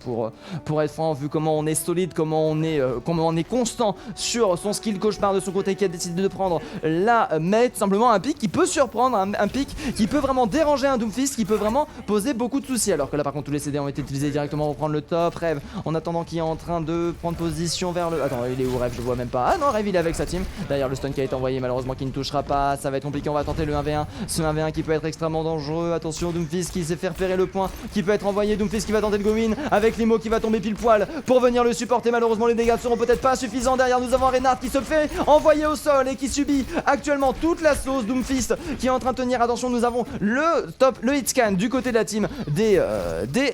Speaker 1: pour être franc, vu comment on est solide, comment on est constant sur son skill cauchemar de son côté, qui a décidé de prendre la Mate, simplement un pic qui peut surprendre, un pic qui peut vraiment déranger un Doomfist, qui peut vraiment poser beaucoup de soucis. Alors que là par contre tous les CD ont été utilisés directement pour prendre le top. Rêve en attendant qui est en train de prendre position vers le... Attends, il est où Rêve? Je vois même pas. Ah non, Rêve il est avec sa team. D'ailleurs le stun qui a été envoyé malheureusement qui ne touchera pas, ça va être compliqué. On va tenter le 1v1, ce 1v1 qui peut être extrêmement dangereux. Attention, Doomfist qui s'est fait repérer le point qui peut être envoyé. Doomfist qui va tenter le go-in avec Limo qui va tomber pile poil pour venir le supporter. Malheureusement les dégâts seront peut-être pas suffisants. Derrière nous avons Reinhardt qui se fait envoyer au sol et qui subit actuellement toute la sauce. Doomfist qui est en train de tenir. Attention, nous avons le hitscan du côté de la team des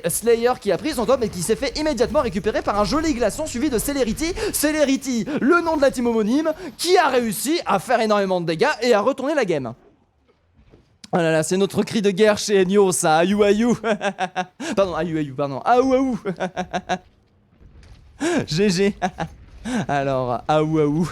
Speaker 1: Slayers qui a pris son top et qui s'est fait immédiatement récupérer par un joli glaçon suivi de Celerity. Celerity, le nom de la team homonyme, qui a réussi à faire énormément de dégâts et à retourner la game. Oh là là, c'est notre cri de guerre chez Enyo, ça. Aïou aïou. Pardon, aïou aïou, pardon. Aou aou. GG. Alors, aou aou.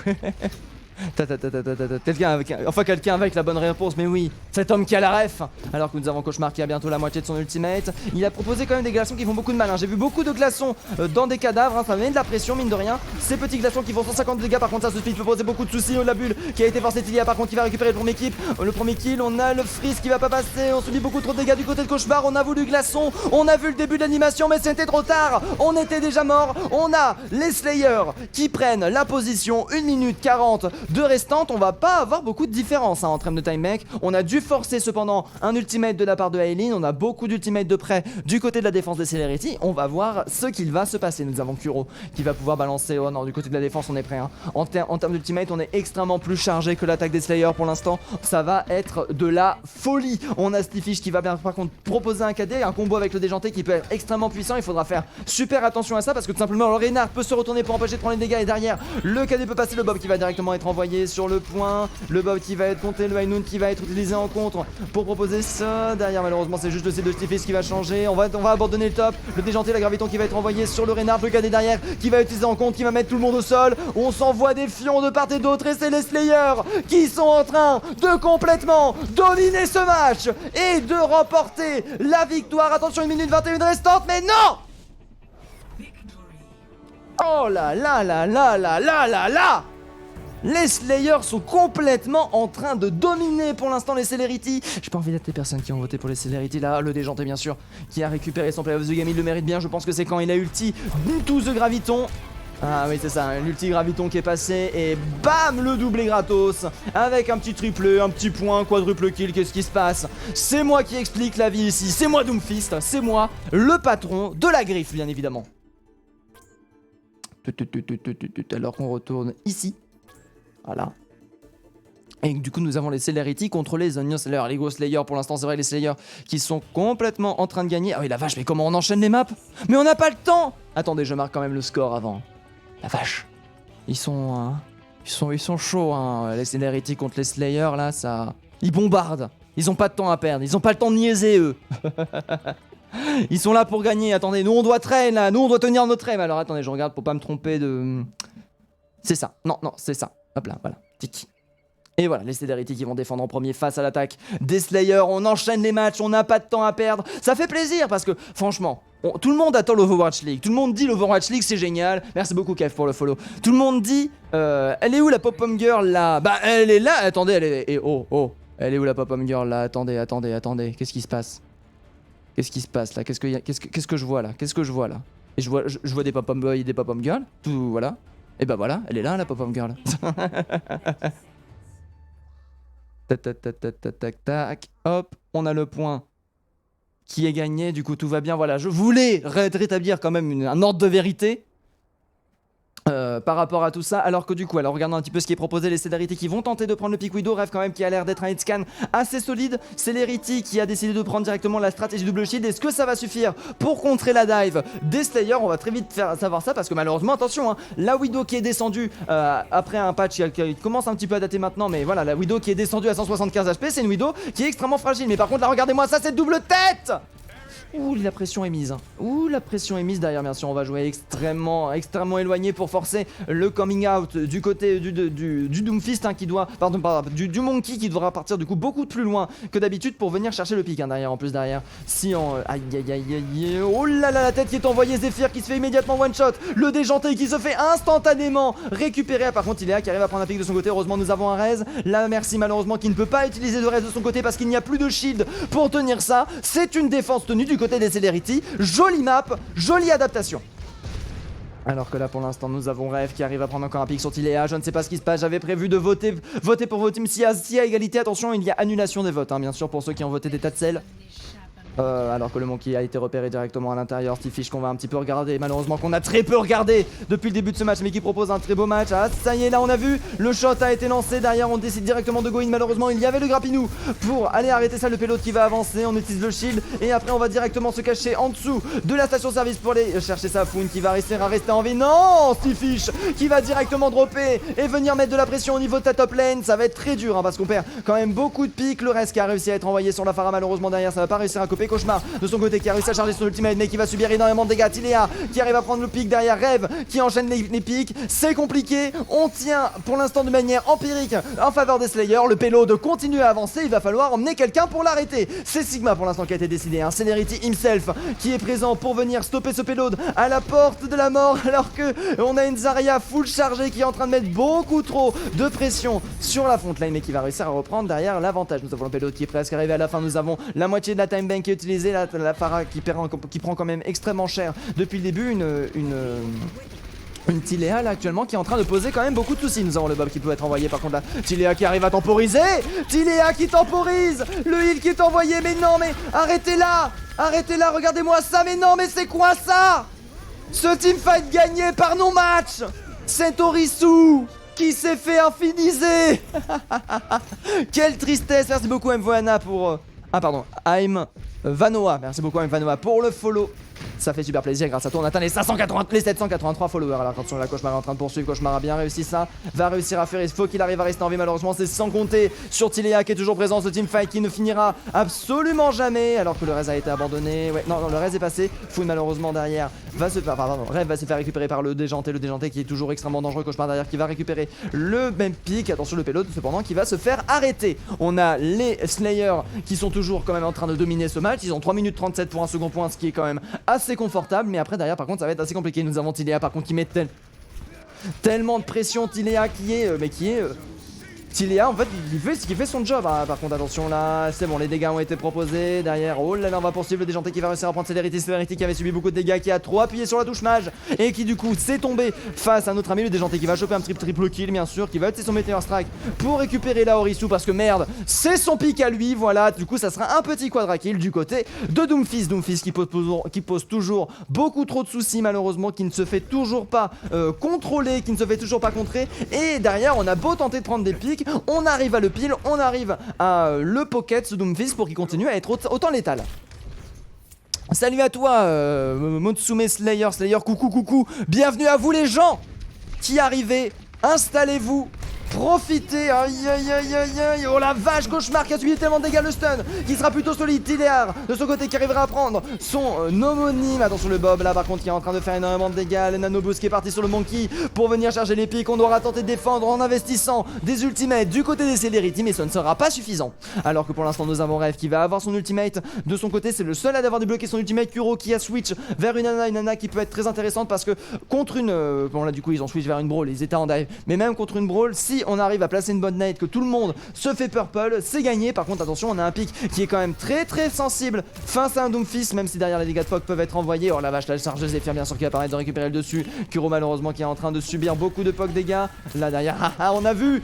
Speaker 1: Quelqu'un avec la bonne réponse, mais oui, cet homme qui a la ref. Alors que nous avons Cauchemar qui a bientôt la moitié de son ultimate. Il a proposé quand même des glaçons qui font beaucoup de mal, hein. J'ai vu beaucoup de glaçons dans des cadavres, hein. Ça met de la pression mine de rien. Ces petits glaçons qui font 150 dégâts, par contre ça se peut poser beaucoup de soucis. La bulle qui a été forcée Tilia par contre qui va récupérer le premier kill. On a le freeze qui va pas passer, on subit beaucoup trop de dégâts du côté de Cauchemar. On a voulu glaçon, on a vu le début de l'animation, mais c'était trop tard. On était déjà mort. On a les Slayers qui prennent la position, 1 minute 40 de restante. On va pas avoir beaucoup de différence, hein, en termes de time make. On a dû forcer cependant un ultimate de la part de Aileen. On a beaucoup d'ultimate de près du côté de la défense des Celerity. On va voir ce qu'il va se passer. Nous avons Kuro qui va pouvoir balancer. Oh non, du côté de la défense on est prêt, hein. En termes d'ultimate on est extrêmement plus chargé que l'attaque des Slayers pour l'instant. Ça va être de la folie. On a Stifish qui va bien par contre proposer un KD, un combo avec le Déjanté qui peut être extrêmement puissant. Il faudra faire super attention à ça parce que tout simplement le Reinhardt peut se retourner pour empêcher de prendre les dégâts. Et derrière le KD peut passer, le Bob qui va directement être envoyé sur le point. Le Bob qui va être compté, le High Noon qui va être utilisé en contre pour proposer ça. Derrière, malheureusement, c'est juste le C de Stifish qui va changer. On va abandonner le top. Le déjanté, la Graviton qui va être envoyé sur le Reynard. Le cadet derrière qui va utiliser en contre, qui va mettre tout le monde au sol. On s'envoie des fions de part et d'autre et c'est les Slayers qui sont en train de complètement dominer ce match et de remporter la victoire. Attention, 1 minute 21 restante, mais non! Oh là là là là là là là là! Les Slayers sont complètement en train de dominer pour l'instant les Celerity. J'ai pas envie d'être les personnes qui ont voté pour les Celerity là. Le déjanté bien sûr qui a récupéré son play of the game, il le mérite bien. Je pense que c'est quand il a ulti to the Graviton. Ah oui c'est ça, l'ulti Graviton qui est passé et bam le doublé gratos avec un petit triplé, un petit point, quadruple kill, qu'est-ce qui se passe? C'est moi qui explique la vie ici, c'est moi Doomfist, c'est moi le patron de la griffe bien évidemment. Alors qu'on retourne ici. Voilà. Et du coup nous avons les Celerity contre les Onion Slayers. Les Ghost Slayers pour l'instant c'est vrai les Slayers qui sont complètement en train de gagner. Ah oui la vache mais comment on enchaîne les maps? Mais on n'a pas le temps. Attendez je marque quand même le score avant. La vache. Ils sont chauds hein. Les Celerity contre les Slayers là ça... Ils bombardent. Ils ont pas de temps à perdre. Ils ont pas le temps de niaiser eux. Ils sont là pour gagner. Attendez nous on doit train là. Nous on doit tenir notre aim. Alors attendez je regarde pour pas me tromper de... C'est ça. Non c'est ça. Hop là, voilà, tic. Et voilà, les Celerity qui vont défendre en premier face à l'attaque des Slayers. On enchaîne les matchs, on n'a pas de temps à perdre. Ça fait plaisir parce que, franchement, tout le monde attend l'Overwatch League. Tout le monde dit l'Overwatch League, c'est génial. Merci beaucoup, Kev, pour le follow. Tout le monde dit, elle est où la Pop-Pom Girl là? Bah, elle est là. Attendez, elle est. Oh. Elle est où la Pop-Pom Girl là? Attendez. Qu'est-ce qui se passe? Qu'est-ce qui se passe là? Qu'est-ce que je vois là? Et je vois des Pop-Pom Boys et des Pop-Pom Girls. Tout, voilà. Et bah voilà, elle est là la Pop-Pom Girl. Tac, hop, on a le point qui est gagné, du coup tout va bien. Voilà, je voulais rétablir quand même un ordre de vérité par rapport à tout ça, alors que du coup, alors regardons un petit peu ce qui est proposé, les Celerity qui vont tenter de prendre le pick Widow, Rêve quand même qui a l'air d'être un hitscan assez solide, Celerity qui a décidé de prendre directement la stratégie double shield, est-ce que ça va suffire pour contrer la dive des Slayers? On va très vite faire savoir ça parce que malheureusement, attention, hein, la Widow qui est descendue après un patch qui commence un petit peu à dater maintenant, mais voilà, la Widow qui est descendue à 175 HP, c'est une Widow qui est extrêmement fragile, mais par contre là regardez-moi ça, cette double tête! Ouh, la pression est mise. Derrière, bien sûr, on va jouer extrêmement éloigné pour forcer le coming out du côté du Doomfist hein, qui doit, du Monkey qui devra partir du coup beaucoup plus loin que d'habitude pour venir chercher le pic hein, derrière. En plus derrière, si on, aïe, oh là là, la tête qui est envoyée, Zephyr qui se fait immédiatement one shot, le déjanté qui se fait instantanément récupérer. Par contre, il est là qui arrive à prendre un pic de son côté. Heureusement, nous avons un raise. La Merci malheureusement qui ne peut pas utiliser de raise de son côté parce qu'il n'y a plus de shield pour tenir ça. C'est une défense tenue du côté des Celerity, jolie map, jolie adaptation. Alors que là pour l'instant nous avons Rêve qui arrive à prendre encore un pic sur Tilea. Je ne sais pas ce qui se passe, j'avais prévu de voter pour vos teams. S'il y a égalité, attention, il y a annulation des votes hein, bien sûr pour ceux qui ont voté des tas de sel. Alors que le Monkey a été repéré directement à l'intérieur. Stifish qu'on va un petit peu regarder, malheureusement qu'on a très peu regardé depuis le début de ce match, mais qui propose un très beau match. Ah ça y est, là on a vu, le shot a été lancé, derrière on décide directement de go in. Malheureusement il y avait le Grappinou pour aller arrêter ça, le payload qui va avancer, on utilise le shield et après on va directement se cacher en dessous de la station service pour aller chercher sa Foon qui va réussir à rester en vie. Non, Stifish qui va directement dropper et venir mettre de la pression au niveau de ta top lane. Ça va être très dur hein, parce qu'on perd quand même beaucoup de pics. Le reste qui a réussi à être envoyé sur la Pharah, malheureusement derrière ça va pas réussir à couper. Cauchemar de son côté qui a réussi à charger son ultimate mais qui va subir énormément de dégâts. Tilea qui arrive à prendre le pic derrière, Rêve qui enchaîne les pics. C'est compliqué, on tient pour l'instant de manière empirique en faveur des Slayers. Le payload continue à avancer, il va falloir emmener quelqu'un pour l'arrêter. C'est Sigma pour l'instant qui a été décidé hein. Celerity himself qui est présent pour venir stopper ce payload à la porte de la mort, alors que on a une Zarya full chargée qui est en train de mettre beaucoup trop de pression sur la front line mais qui va réussir à reprendre derrière l'avantage. Nous avons le payload qui est presque arrivé à la fin, nous avons la moitié de la time bank qui est utilisée, la Pharah qui prend quand même extrêmement cher depuis le début, une Tilea là actuellement qui est en train de poser quand même beaucoup de soucis. Nous avons le Bob qui peut être envoyé, par contre là Tilea qui arrive à temporiser, Tilea qui temporise, le heal qui est envoyé, mais non mais arrêtez là, regardez-moi ça, mais non mais c'est quoi ça? Ce teamfight gagné par non-match, c'est Orisu qui s'est fait infiniser. Quelle tristesse. Merci beaucoup Mvoana pour... Ah pardon, I'm Vanoa, merci beaucoup Vanoa pour le follow Ça fait super plaisir, grâce à toi on atteint les 783 followers. Alors attention, la Cauchemar est en train de poursuivre, Cauchemar a bien réussi ça, va réussir à faire, il faut qu'il arrive à rester en vie. Malheureusement c'est sans compter sur Tilea qui est toujours présent, ce teamfight qui ne finira absolument jamais, alors que le Rez a été abandonné. Ouais, non, le Rez est passé, Foun malheureusement derrière va se faire, Rêve va se faire récupérer par le déjanté qui est toujours extrêmement dangereux. Cauchemar derrière qui va récupérer le même pic, attention le payload cependant qui va se faire arrêter. On a les Slayers qui sont toujours quand même en train de dominer ce match, ils ont 3 minutes 37 pour un second point, ce qui est quand même assez confortable, mais après derrière par contre ça va être assez compliqué. Nous avons Tilea par contre qui met tellement de pression, Tilea Tilea en fait il fait son job hein. Par contre attention là, c'est bon, les dégâts ont été proposés derrière. Oh là là, on va poursuivre le déjanté qui va réussir à prendre Celerity qui avait subi beaucoup de dégâts, qui a trop appuyé sur la touche mage et qui du coup s'est tombé face à notre ami le déjanté qui va choper un triple kill bien sûr, qui va utiliser son Meteor Strike pour récupérer la Orisu parce que merde c'est son pic à lui. Voilà, du coup ça sera un petit quadra kill du côté de Doomfist qui pose toujours beaucoup trop de soucis malheureusement, qui ne se fait toujours pas contrôler, qui ne se fait toujours pas contrer, et derrière on a beau tenter de prendre des pics, on arrive à le pile, on arrive à le pocket ce Doomfist pour qu'il continue à être autant létal. Salut à toi Motsume Slayer, coucou, bienvenue à vous les gens qui arrivez, installez-vous, profitez, aïe aïe aïe aïe aïe, oh la vache, Cauchemar qui a subi tellement de dégâts, le stun qui sera plutôt solide, Tiléar de son côté qui arrivera à prendre son homonyme, attention le Bob là par contre qui est en train de faire énormément de dégâts, le Nanoboost qui est parti sur le Monkey pour venir charger les pics, on aura tenté de défendre en investissant des ultimates du côté des Celerity, mais ce ne sera pas suffisant, alors que pour l'instant nous avons Rêve qui va avoir son ultimate de son côté, c'est le seul à avoir débloqué son ultimate, Kuro qui a switch vers une Nana qui peut être très intéressante parce que contre une, bon là du coup ils ont switch vers une Brawl, ils étaient en dive, mais même contre une Brawl, si on arrive à placer une bonne nade, que tout le monde se fait purple, c'est gagné. Par contre attention, on a un pic qui est quand même très sensible face à un Doomfist, même si derrière les dégâts de POC peuvent être envoyés. Oh la vache, la charge Zephyr bien sûr qui va permettre de récupérer le dessus. Kuro malheureusement qui est en train de subir beaucoup de POC dégâts. Là derrière, on a vu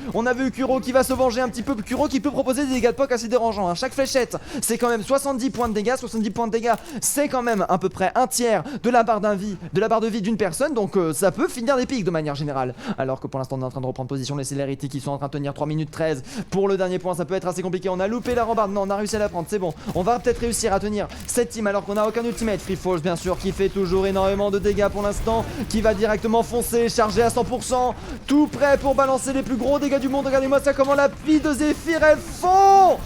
Speaker 1: Kuro qui va se venger un petit peu. Kuro qui peut proposer des dégâts de POC assez dérangeants hein. Chaque fléchette c'est quand même 70 points de dégâts. 70 points de dégâts c'est quand même à peu près un tiers de la barre de vie d'une personne, donc ça peut finir des pics de manière générale. Alors que pour l'instant on est en train de reprendre position, les Celerity qui sont en train de tenir 3 minutes 13 pour le dernier point, ça peut être assez compliqué. On a loupé la rambarde, non on a réussi à la prendre, c'est bon, on va peut-être réussir à tenir cette team alors qu'on a aucun ultimate. Free Falls bien sûr qui fait toujours énormément de dégâts pour l'instant, qui va directement foncer, charger à 100%, tout prêt pour balancer les plus gros dégâts du monde. Regardez-moi ça, comment la fille de Zephyr elle fond.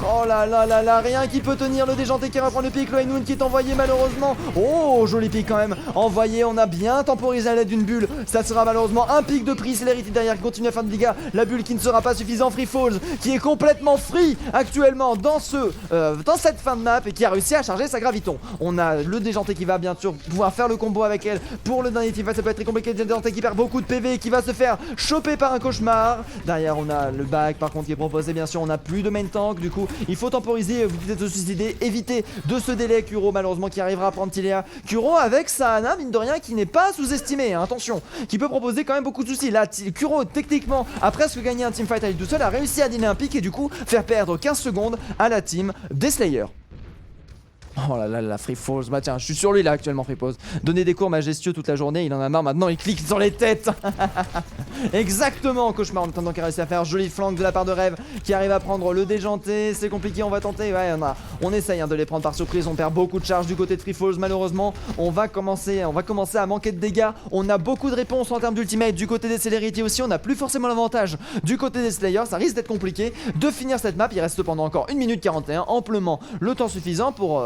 Speaker 1: Oh là là là là, rien qui peut tenir le déjanté qui reprend le pic, le Ainun qui est envoyé malheureusement. Oh, joli pic quand même, envoyé, on a bien temporisé à l'aide d'une bulle. Ça sera malheureusement un pic de prix, Celerity derrière qui continue à faire de dégâts. La bulle qui ne sera pas suffisante, Free Falls qui est complètement free actuellement dans cette fin de map et qui a réussi à charger sa graviton. On a le déjanté qui va bien sûr pouvoir faire le combo avec elle pour le dernier teamfight, ça peut être très compliqué. Le déjanté qui perd beaucoup de PV, qui va se faire choper par un Cauchemar. Derrière on a le back par contre qui est proposé, bien sûr on n'a plus de main tank, du coup il faut temporiser, vous pouvez se suicider, éviter de ce délai. Kuro malheureusement qui arrivera à prendre Tilea. Kuro avec sa Ana mine de rien qui n'est pas sous-estimé hein, attention, qui peut proposer quand même beaucoup de soucis. Là Kuro techniquement a presque gagné un teamfight à lui tout seul, a réussi à dîner un pic et du coup faire perdre 15 secondes à la team des Slayers. Oh là là, la Free Falls, bah tiens, je suis sur lui là actuellement, Free Falls. Donner des cours majestueux toute la journée, il en a marre maintenant, il clique sur les têtes. Exactement, Cauchemar en attendant qu'il a réussi à faire joli flank de la part de Rêve qui arrive à prendre le déjanté, c'est compliqué, on va tenter, ouais, on essaye hein, de les prendre par surprise, on perd beaucoup de charge du côté de Free Falls malheureusement, on va commencer à manquer de dégâts, on a beaucoup de réponses en termes d'ultimate du côté des Celerity aussi, on n'a plus forcément l'avantage du côté des Slayers, ça risque d'être compliqué de finir cette map, il reste cependant encore 1 minute 41, amplement le temps suffisant pour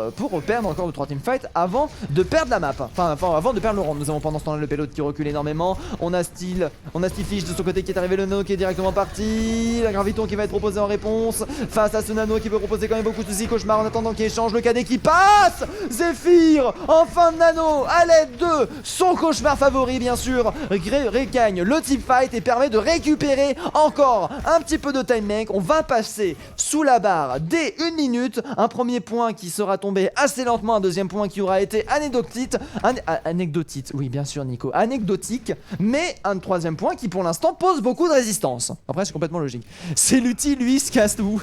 Speaker 1: perdre encore 2-3 teamfights avant de perdre la map, enfin avant de perdre le round. Nous avons pendant ce temps-là le payload qui recule énormément, on a Stifish de son côté qui est arrivé, le nano qui est directement parti, la graviton qui va être proposée en réponse face à ce nano qui peut proposer quand même beaucoup de soucis. Cauchemar en attendant qui échange, le cadet qui passe, Zephyr en fin de nano à l'aide de son Cauchemar favori bien sûr, regagne le teamfight et permet de récupérer encore un petit peu de time bank. On va passer sous la barre dès 1 minute, un premier point qui sera tombé assez lentement, un deuxième point qui aura été anecdotique, oui bien sûr Nico, anecdotique, mais un troisième point qui pour l'instant pose beaucoup de résistance. Après c'est complètement logique. C'est Lutti, lui, se casse tout.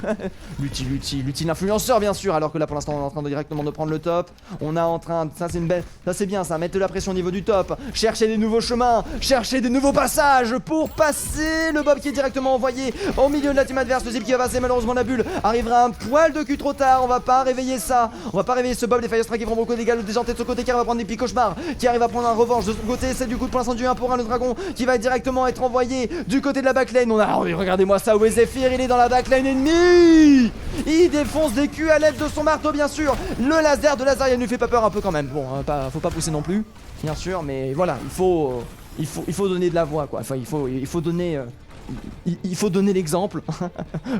Speaker 1: Lutti l'influenceur bien sûr, alors que là pour l'instant on est en train de directement de prendre le top. On a en train, ça c'est une belle, ça c'est bien ça, mettre de la pression au niveau du top. Chercher des nouveaux chemins, chercher des nouveaux passages pour passer. Le Bob qui est directement envoyé au milieu de la team adverse. Le Zip qui va passer, malheureusement la bulle arrivera un poil de cul trop tard. On va pas réveiller ça, on va pas réveiller ce Bob. Les Fire Strike qui font beaucoup de dégâts. Le déjanté de ce côté qui va prendre des pics cauchemars, qui arrive à prendre un revanche de son côté. C'est du coup pour l'instant du 1 pour 1. Le dragon qui va directement être envoyé du côté de la backlane. On a, regardez-moi ça, où est Zephyr, il est dans la backlane ennemie. Il défonce des culs à l'aide de son marteau bien sûr. Le laser de Lazaria ne lui fait pas peur un peu quand même. Bon, faut pas pousser non plus, bien sûr, mais voilà, il faut donner de la voix quoi. Enfin, il faut donner. Il faut donner l'exemple.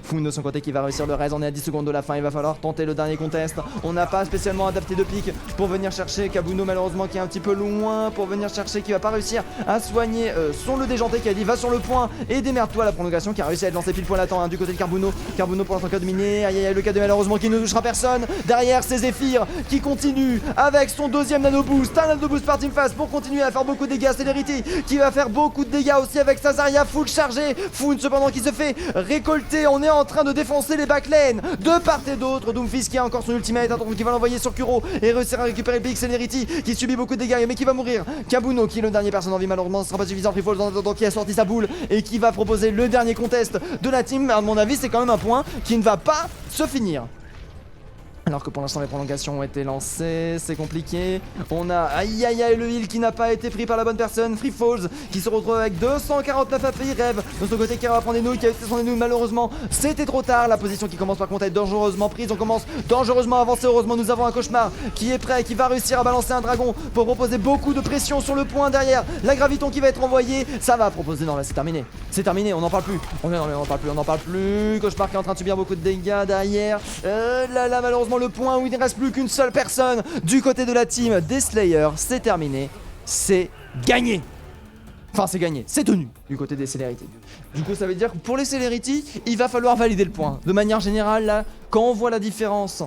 Speaker 1: Foun de son côté qui va réussir le raise. On est à 10 secondes de la fin. Il va falloir tenter le dernier contest. On n'a pas spécialement adapté de pique pour venir chercher Kabuno, malheureusement, qui est un petit peu loin. Pour venir chercher, qui va pas réussir à soigner son le déjanté qui a dit va sur le point et démerde-toi. La prolongation qui a réussi à être lancée pile poil à temps du côté de Carbuno. Carbuno pour l'instant cas dominé. Aïe aïe aïe, le K2 malheureusement qui ne touchera personne. Derrière c'est Zephyr qui continue avec son deuxième nano boost. Un nano boost par Team Fast pour continuer à faire beaucoup de dégâts. Celerity qui va faire beaucoup de dégâts aussi avec sa Zarya full chargée. Foun cependant qui se fait récolter. On est en train de défoncer les backlanes de part et d'autre. Doomfist qui a encore son ultimate, qui va l'envoyer sur Kuro et réussir à récupérer le pick. Celerity qui subit beaucoup de dégâts mais qui va mourir. Kabuno qui est le dernier personne en vie, malheureusement ce sera pas suffisant. Freefall donc qui a sorti sa boule et qui va proposer le dernier contest de la team. À mon avis c'est quand même un point qui ne va pas se finir. Alors que pour l'instant les prolongations ont été lancées, c'est compliqué. On a aïe aïe aïe le heal qui n'a pas été pris par la bonne personne. Free Falls qui se retrouve avec 249 AP. Rêve de son côté qui va prendre des nouilles, qui a fait son nouilles, malheureusement c'était trop tard. La position qui commence par contre à être dangereusement prise. On commence dangereusement à avancer. Heureusement nous avons un cauchemar qui est prêt, qui va réussir à balancer un dragon pour proposer beaucoup de pression sur le point derrière. La graviton qui va être envoyée, ça va proposer. Non là c'est terminé. C'est terminé, on n'en parle plus. On n'en parle plus. Cauchemar qui est en train de subir beaucoup de dégâts derrière. Là malheureusement le point où il ne reste plus qu'une seule personne du côté de la team des Slayers, c'est terminé, c'est gagné. Enfin c'est gagné, c'est tenu du côté des Celerity. Du coup ça veut dire que pour les Celerity, il va falloir valider le point. De manière générale là, quand on voit la différence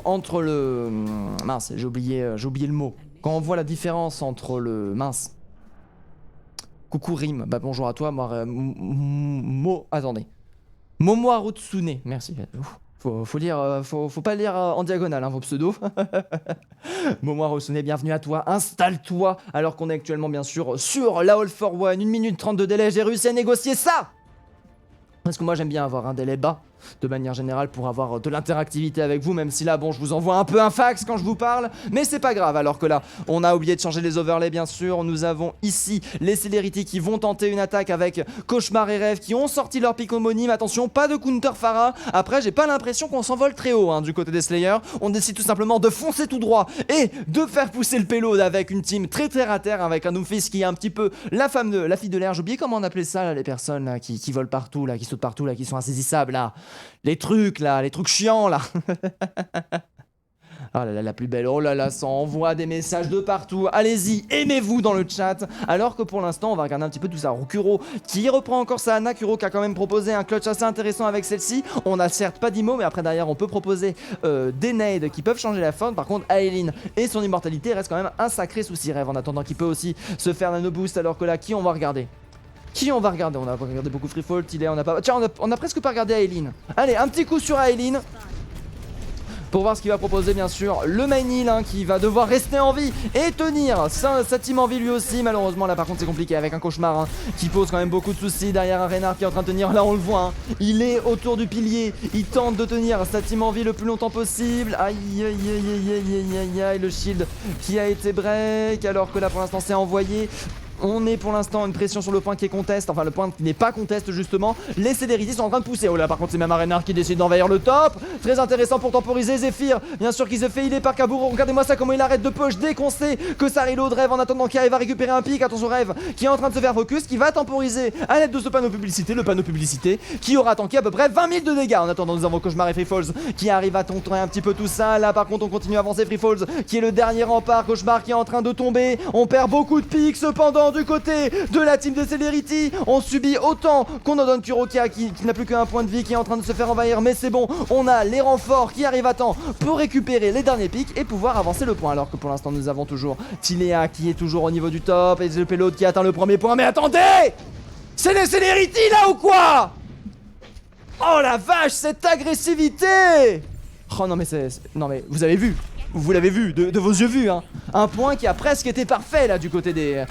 Speaker 1: entre le... Mince, j'ai oublié le mot. Quand on voit la différence entre le... Mince. Coucou Rim, bah bonjour à toi, moi... Attendez. Momo Harutsune, merci. Faut lire, faut pas lire en diagonale vos pseudos. Momo Harutsune, bienvenue à toi, installe-toi. Alors qu'on est actuellement bien sûr sur la All for One, 1 minute 30 de délai, j'ai réussi à négocier ça. Parce que moi j'aime bien avoir un délai bas de manière générale pour avoir de l'interactivité avec vous, même si là bon je vous envoie un peu un fax quand je vous parle, mais c'est pas grave. Alors que là on a oublié de changer les overlays bien sûr. Nous avons ici les Celerity qui vont tenter une attaque avec Cauchemar et Rêve qui ont sorti leur pic homonyme. Attention, pas de counter Pharah. Après j'ai pas l'impression qu'on s'envole très haut du côté des Slayers. On décide tout simplement de foncer tout droit et de faire pousser le payload avec une team très terre à terre, avec un Doomfist qui est un petit peu la fille de l'air. J'ai oublié comment on appelait ça là, les personnes là, qui volent partout là, qui sautent partout là, qui sont insaisissables là. Les trucs chiants là. Oh là là, la plus belle, oh là là, ça envoie des messages de partout. Allez-y, aimez-vous dans le chat. Alors que pour l'instant, on va regarder un petit peu tout ça. Kuro qui reprend encore sa Ana. Kuro qui a quand même proposé un clutch assez intéressant avec celle-ci. On a certes pas d'IMO, mais après derrière, on peut proposer des nades qui peuvent changer la forme. Par contre, Aileen et son immortalité restent quand même un sacré souci. Rêve en attendant qu'il peut aussi se faire nano boost. Alors que là, qui on va regarder? On a regardé beaucoup Free Fall, Tillet, on a pas... Tiens, on a presque pas regardé Aileen. Allez, un petit coup sur Aileen pour voir ce qu'il va proposer bien sûr. Le main heal qui va devoir rester en vie et tenir sa team en vie lui aussi. Malheureusement là par contre c'est compliqué avec un Cauchemar qui pose quand même beaucoup de soucis. Derrière un Reynard qui est en train de tenir, là on le voit il est autour du pilier. Il tente de tenir sa team en vie le plus longtemps possible. Aïe aïe aïe aïe aïe aïe aïe. Le shield qui a été break alors que là pour l'instant c'est envoyé. On est pour l'instant une pression sur le point qui est conteste, enfin le point qui n'est pas conteste justement. Les Celerity sont en train de pousser. Oh là par contre c'est même Arenar qui décide d'envahir le top. Très intéressant pour temporiser. Zephyr bien sûr qui se fait healer par Kaburo. Regardez-moi ça comment il arrête de push dès qu'on sait que ça reload. Rêve en attendant qu'il arrive à récupérer un pic. Attention Rêve qui est en train de se faire focus, qui va temporiser à l'aide de ce panneau publicité. Le panneau publicité qui aura tanké à peu près 20 000 de dégâts. En attendant nous avons Cauchemar et Free Falls qui arrivent à tontrer un petit peu tout ça. Là par contre on continue à avancer. Free Falls qui est le dernier rempart. Cauchemar qui est en train de tomber. On perd beaucoup de pics cependant du côté de la team de Celerity. On subit autant qu'on en donne Kurokia qui n'a plus qu'un point de vie, qui est en train de se faire envahir. Mais c'est bon, on a les renforts qui arrivent à temps pour récupérer les derniers pics et pouvoir avancer le point. Alors que pour l'instant nous avons toujours Tilea qui est toujours au niveau du top et le Payload qui atteint le premier point. Mais attendez, c'est les Celerity là ou quoi? Oh la vache, cette agressivité! Oh non mais non mais vous avez vu, vous l'avez vu, de vos yeux vus, hein. Un point qui a presque été parfait là du côté des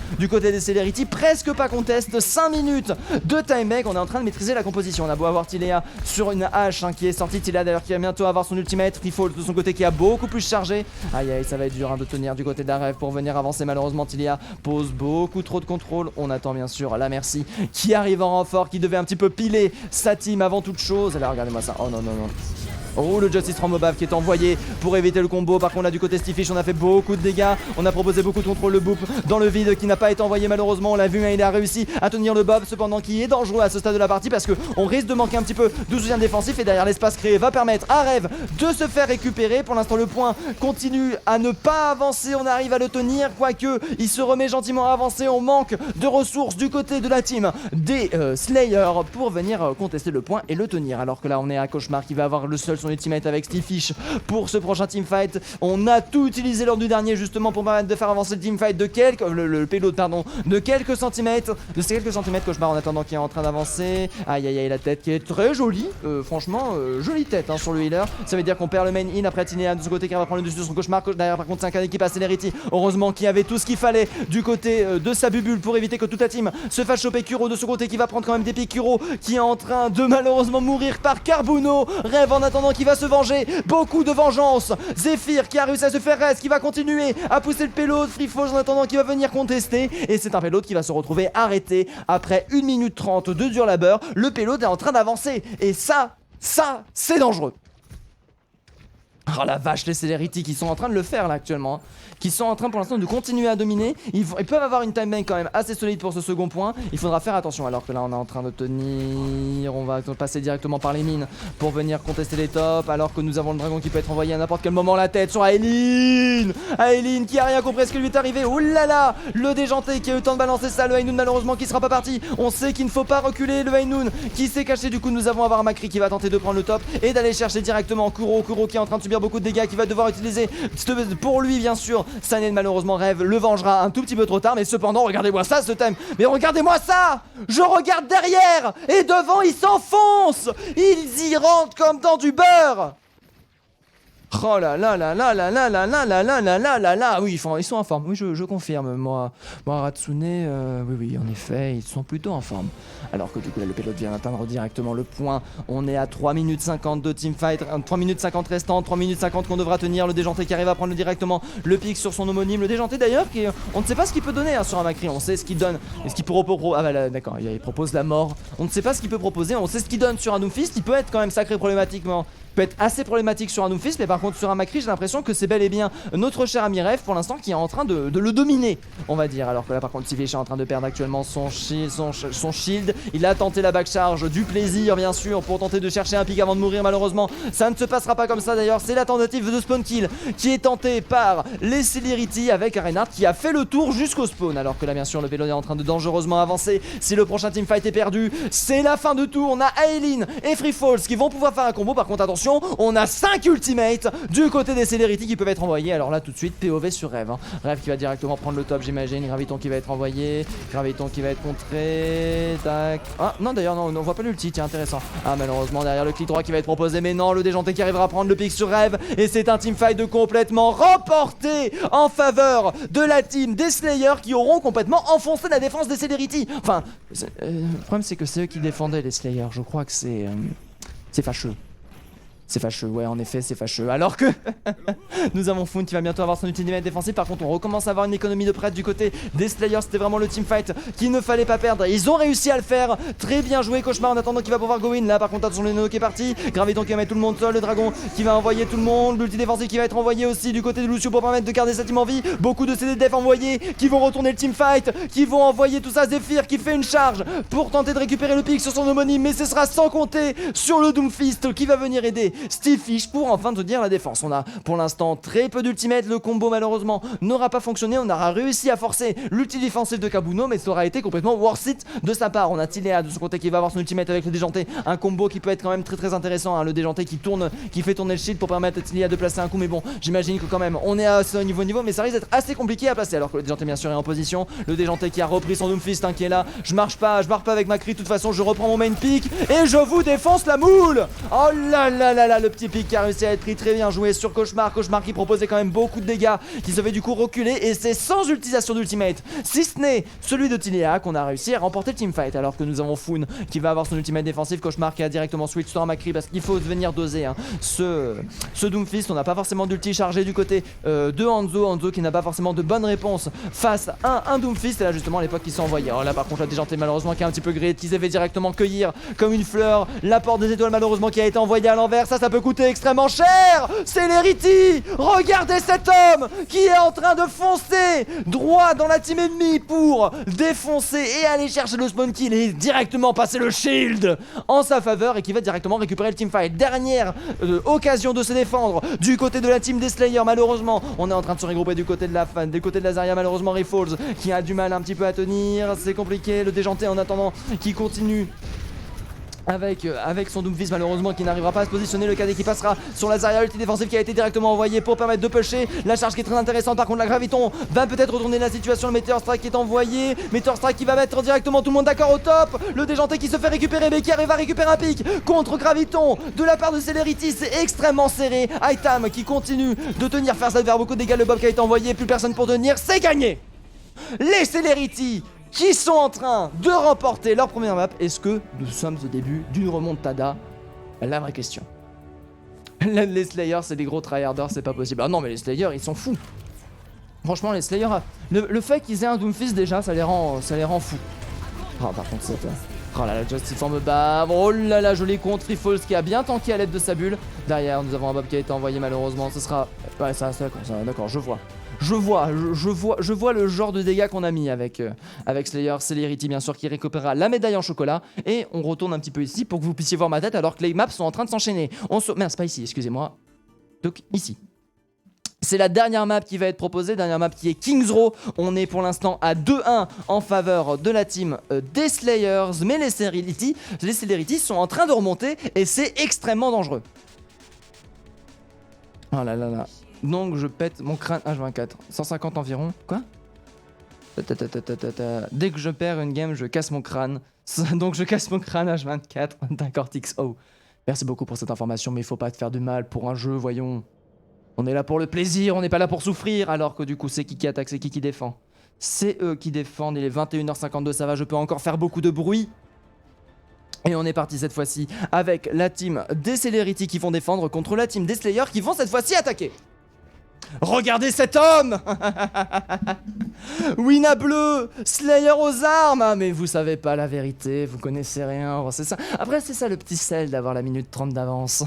Speaker 1: Celerity, presque pas conteste. 5 minutes de timeback, on est en train de maîtriser la composition. On a beau avoir Tilea sur une hache qui est sortie, Tilea d'ailleurs qui va bientôt avoir son ultimate, Freefall de son côté qui a beaucoup plus chargé. Aïe aïe, ça va être dur de tenir du côté d'Arev pour venir avancer. Malheureusement Tilea pose beaucoup trop de contrôle. On attend bien sûr la Merci qui arrive en renfort, qui devait un petit peu piler sa team avant toute chose. Alors regardez-moi ça, oh non non non. Oh, le Justice from Above qui est envoyé pour éviter le combo. Par contre là du côté Stifish on a fait beaucoup de dégâts. On a proposé beaucoup de contrôle, le boop dans le vide qui n'a pas été envoyé malheureusement. On l'a vu mais il a réussi à tenir le bob cependant, qui est dangereux à ce stade de la partie parce qu'on risque de manquer un petit peu de soutien défensif. Et derrière l'espace créé va permettre à Rev de se faire récupérer. Pour l'instant le point continue à ne pas avancer. On arrive à le tenir, quoique il se remet gentiment à avancer. On manque de ressources du côté de la team des Slayers pour venir contester le point et le tenir. Alors que là on est à Cauchemar qui va avoir le seul son ultimate avec Stifish pour ce prochain teamfight. On a tout utilisé lors du dernier justement pour permettre de faire avancer le teamfight de quelques le payload pardon de quelques centimètres, Cauchemar en attendant qui est en train d'avancer. Aïe aïe aïe, la tête qui est très jolie, franchement jolie tête sur le healer. Ça veut dire qu'on perd le main in après Tinea de ce côté qui va prendre le dessus sur son Cauchemar. Derrière par contre 5 équipes à Celerity, heureusement qu'il y avait tout ce qu'il fallait du côté de sa bubule pour éviter que toute la team se fasse choper. Kuro de ce côté qui va prendre quand même des pics, Kuro qui est en train de malheureusement mourir par Carbuno. Rêve en attendant qui va se venger, beaucoup de vengeance. Zephyr qui a réussi à se faire reste, qui va continuer à pousser le payload. Freefall en attendant qui va venir contester, et c'est un payload qui va se retrouver arrêté après 1 minute 30 de dur labeur. Le payload est en train d'avancer et ça c'est dangereux. Oh la vache, les Celerity qui sont en train de le faire là actuellement, qui sont en train pour l'instant de continuer à dominer. Ils peuvent avoir une time bank quand même assez solide pour ce second point. Il faudra faire attention alors que là on est en train de tenir. On va passer directement par les mines pour venir contester les tops, alors que nous avons le dragon qui peut être envoyé à n'importe quel moment. La tête sur Aileen qui a rien compris à ce qui lui est arrivé. Oulala, le déjanté qui a eu le temps de balancer ça. Le Hainoun malheureusement qui sera pas parti. On sait qu'il ne faut pas reculer. Le Hainoun qui s'est caché. Du coup nous avons avoir Makri qui va tenter de prendre le top et d'aller chercher directement Kuro qui est en train de subir beaucoup de dégâts, qui va devoir utiliser pour lui bien sûr. Sanen malheureusement Rêve le vengera un tout petit peu trop tard, mais cependant regardez-moi ça ce thème. Mais regardez-moi ça. Je regarde derrière et devant ils s'enfoncent. Ils y rentrent comme dans du beurre. Oh là là là là là là là là là là là là là là. Oui, ils sont en forme, oui je confirme. Moi Ratsune, oui en effet, ils sont plutôt en forme. Alors que du coup là, le pilote vient atteindre directement le point. On est à 3 minutes 50 de teamfight, 3 minutes 50 restantes, 3 minutes 50 qu'on devra tenir. Le déjanté qui arrive à prendre directement le pic sur son homonyme. Le déjanté d'ailleurs qui, on ne sait pas ce qu'il peut donner sur un Makri. On sait ce qu'il donne, et ce qu'il peut ah bah là, d'accord, il propose la mort. On ne sait pas ce qu'il peut proposer, on sait ce qu'il donne sur un Doomfist. Il peut être quand même sacré problématiquement, peut être assez problématique sur un Doomfist, mais par contre sur un Makri j'ai l'impression que c'est bel et bien notre cher ami Rêve pour l'instant qui est en train de le dominer, on va dire. Alors que là par contre Stifish est en train de perdre actuellement son shield. Il a tenté la backcharge, du plaisir bien sûr pour tenter de chercher un pic avant de mourir. Malheureusement ça ne se passera pas comme ça. D'ailleurs c'est la tentative de spawn kill qui est tentée par les Celerity avec Reinhardt qui a fait le tour jusqu'au spawn. Alors que là bien sûr le vélo est en train de dangereusement avancer. Si le prochain teamfight est perdu, c'est la fin de tour. On a Aileen et Freefalls qui vont pouvoir faire un combo. Par contre attention, on a 5 ultimates du côté des Celerity qui peuvent être envoyés. Alors là tout de suite POV sur Rêve, Rêve qui va directement prendre le top j'imagine. Graviton qui va être envoyé, Graviton qui va être contré. Tac. Ah non d'ailleurs non, on voit pas l'ulti, tiens intéressant. Ah malheureusement derrière le clic droit qui va être proposé, mais non, le déjanté qui arrivera à prendre le pic sur Rêve. Et c'est un teamfight de complètement remporté en faveur de la team des Slayers qui auront complètement enfoncé la défense des Celerity. Enfin, le problème c'est que c'est eux qui défendaient les Slayers. Je crois que c'est fâcheux. C'est fâcheux, ouais, en effet, c'est fâcheux. Alors que nous avons Foon qui va bientôt avoir son ultimate défensif. Par contre, on recommence à avoir une économie de prête du côté des Slayers. C'était vraiment le teamfight qu'il ne fallait pas perdre. Ils ont réussi à le faire. Très bien joué, Cauchemar, en attendant qu'il va pouvoir go in. Là, par contre, attention, le Nano qui est parti. Graviton qui va mettre tout le monde seul. Le dragon qui va envoyer tout le monde. L'ulti défensif qui va être envoyé aussi du côté de Lucio pour permettre de garder sa team en vie. Beaucoup de CD def envoyés qui vont retourner le teamfight, qui vont envoyer tout ça. Zephyr qui fait une charge pour tenter de récupérer le pic sur son homonyme. Mais ce sera sans compter sur le Doomfist qui va venir aider Stifish pour enfin tenir la défense. On a pour l'instant très peu d'ultimate, le combo malheureusement n'aura pas fonctionné, on aura réussi à forcer l'ulti défensif de Kabuno, mais ça aura été complètement worth it de sa part. On a Tilea de son côté qui va avoir son ultimate avec le déjanté, un combo qui peut être quand même très intéressant, hein. Le déjanté qui tourne, qui fait tourner le shield pour permettre à Tilea de placer un coup, mais bon, j'imagine que quand même on est à ce niveau, mais ça risque d'être assez compliqué à placer, alors que le déjanté bien sûr est en position, le déjanté qui a repris son Doomfist, hein, qui est là, je marche pas avec ma cri, de toute façon je reprends mon main pick et je vous défonce la moule. Oh là là là là, le petit pick qui a réussi à être pris, très bien joué sur Cauchemar qui proposait quand même beaucoup de dégâts, qui se fait du coup reculer, et c'est sans utilisation d'ultimate, si ce n'est celui de Tilea, qu'on a réussi à remporter le teamfight, alors que nous avons Foon qui va avoir son ultimate défensif, Cauchemar qui a directement switch sur Macri parce qu'il faut venir doser, hein, ce Doomfist. On n'a pas forcément d'ulti chargé du côté de Hanzo qui n'a pas forcément de bonne réponse face à un Doomfist, et là justement à l'époque qui s'est envoyé. Oh là par contre la déjanté malheureusement qui est un petit peu grid, qui s'est fait directement cueillir comme une fleur, la porte des étoiles malheureusement qui a été envoyée à l'envers, ça peut coûter extrêmement cher. Celerity, regardez cet homme qui est en train de foncer droit dans la team ennemie pour défoncer et aller chercher le spawn kill et directement passer le shield en sa faveur, et qui va directement récupérer le teamfight. Dernière occasion de se défendre du côté de la team des Slayers, malheureusement on est en train de se regrouper du côté de la fan, du côté de la Zarya, malheureusement Refalls qui a du mal un petit peu à tenir, c'est compliqué, le déjanté en attendant qui continue avec son Doomfist malheureusement qui n'arrivera pas à se positionner, le KD qui passera sur la Zarya, ulti défensif qui a été directement envoyé pour permettre de pusher, la charge qui est très intéressante. Par contre la Graviton va peut-être retourner la situation, le Meteor Strike qui est envoyé, Meteor Strike qui va mettre directement tout le monde d'accord au top, le déjanté qui se fait récupérer mais qui arrive à récupérer un pic contre Graviton de la part de Celerity, c'est extrêmement serré, Itam qui continue de tenir face à faire beaucoup de dégâts, le Bob qui a été envoyé, plus personne pour tenir, c'est gagné. Les Celerity qui sont en train de remporter leur première map. Est-ce que nous sommes au début d'une remontada? La vraie question. Les Slayers, c'est des gros tryharders, c'est pas possible. Ah non, mais les Slayers, ils sont fous. Franchement, les Slayers, le fait qu'ils aient un Doomfist déjà, ça les rend fous. Ah, par contre, c'est... Oh là là, Justice me bat. Oh là là, joli contre Refalls qui a bien tanké à l'aide de sa bulle. Derrière, nous avons un Bob qui a été envoyé malheureusement. Ce sera... Ouais, ça d'accord, je vois le genre de dégâts qu'on a mis avec Slayer. Celerity bien sûr qui récupérera la médaille en chocolat. Et on retourne un petit peu ici pour que vous puissiez voir ma tête alors que les maps sont en train de s'enchaîner. Merde, c'est pas ici, excusez-moi. Donc ici. C'est la dernière map qui va être proposée, dernière map qui est Kings Row. On est pour l'instant à 2-1 en faveur de la team des Slayers. Mais les Celerity sont en train de remonter et c'est extrêmement dangereux. Oh là là là. Donc je pète mon crâne H24. 150 environ. Quoi? Dès que je perds une game, je casse mon crâne. Donc je casse mon crâne H24 d'un Cortex O. Merci beaucoup pour cette information, mais il faut pas te faire du mal pour un jeu, voyons. On est là pour le plaisir, on n'est pas là pour souffrir. Alors que du coup, c'est qui attaque, c'est qui défend? C'est eux qui défendent. Il est 21h52, ça va, je peux encore faire beaucoup de bruit. Et on est parti cette fois-ci avec la team des Celerity qui vont défendre contre la team des Slayers qui vont cette fois-ci attaquer. Regardez cet homme. Wina bleu, Slayer aux armes. Ah, mais vous savez pas la vérité, vous connaissez rien, c'est ça. Après c'est ça le petit sel d'avoir la minute 30 d'avance.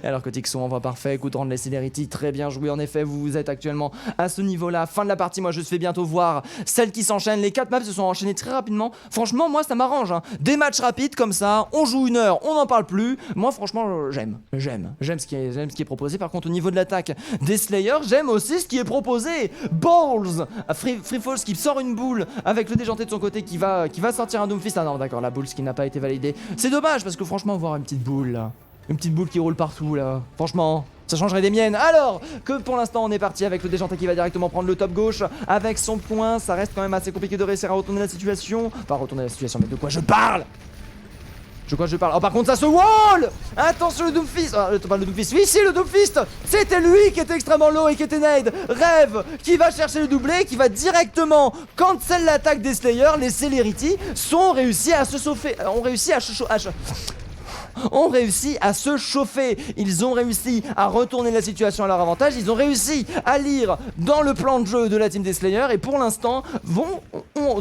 Speaker 1: Et alors que Tixon envoie parfait, coup de rendre les Celerity, très bien joué en effet, vous êtes actuellement à ce niveau-là. Fin de la partie, moi je fais bientôt voir celles qui s'enchaînent, les 4 maps se sont enchaînées très rapidement. Franchement moi ça m'arrange, hein. Des matchs rapides comme ça, on joue 1 heure, on n'en parle plus. Moi franchement j'aime ce qui est proposé. Par contre au niveau de l'attaque des Slayers, j'aime aussi ce qui est proposé. Balls, Free Falls qui sort une boule avec le déjanté de son côté qui va sortir un Doomfist. Ah non d'accord, la boule qui n'a pas été validée. C'est dommage parce que franchement voir une petite boule là, une petite boule qui roule partout là, franchement ça changerait des miennes. Alors que pour l'instant on est parti avec le déjanté qui va directement prendre le top gauche avec son point. Ça reste quand même assez compliqué de réussir à retourner la situation. Pas retourner la situation, mais de quoi je parle? Oh par contre ça se wall. Attention le Doomfist. Pas le Doomfist. Oui si le Doomfist. C'était lui qui était extrêmement low et qui était nade. Rêve qui va chercher le doublé, qui va directement cancel l'attaque des Slayers. Les Celerity ont réussi à se chauffer. Ont réussi à se chauffer. Ils ont réussi à retourner la situation à leur avantage. Ils ont réussi à lire dans le plan de jeu de la team des Slayers. Et pour l'instant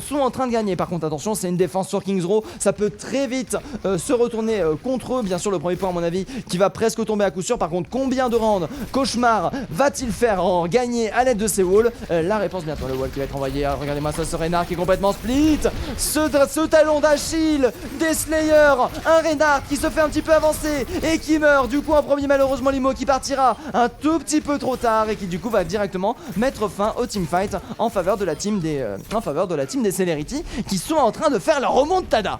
Speaker 1: sont en train de gagner. Par contre attention, c'est une défense sur Kings Row. Ça peut très vite se retourner contre eux. Bien sûr le premier point à mon avis qui va presque tomber à coup sûr. Par contre combien de rounds Cauchemar va-t-il faire en gagner à l'aide de ces walls? La réponse bientôt. Le wall qui va être envoyé. Regardez-moi ça, ce Reynard qui est complètement split. Ce talon d'Achille des Slayers. Un Reynard qui se fait fait un petit peu avancer et qui meurt. Du coup en premier malheureusement Limo qui partira un tout petit peu trop tard et qui du coup va directement mettre fin au teamfight en faveur de la team des Celerity qui sont en train de faire la remontada.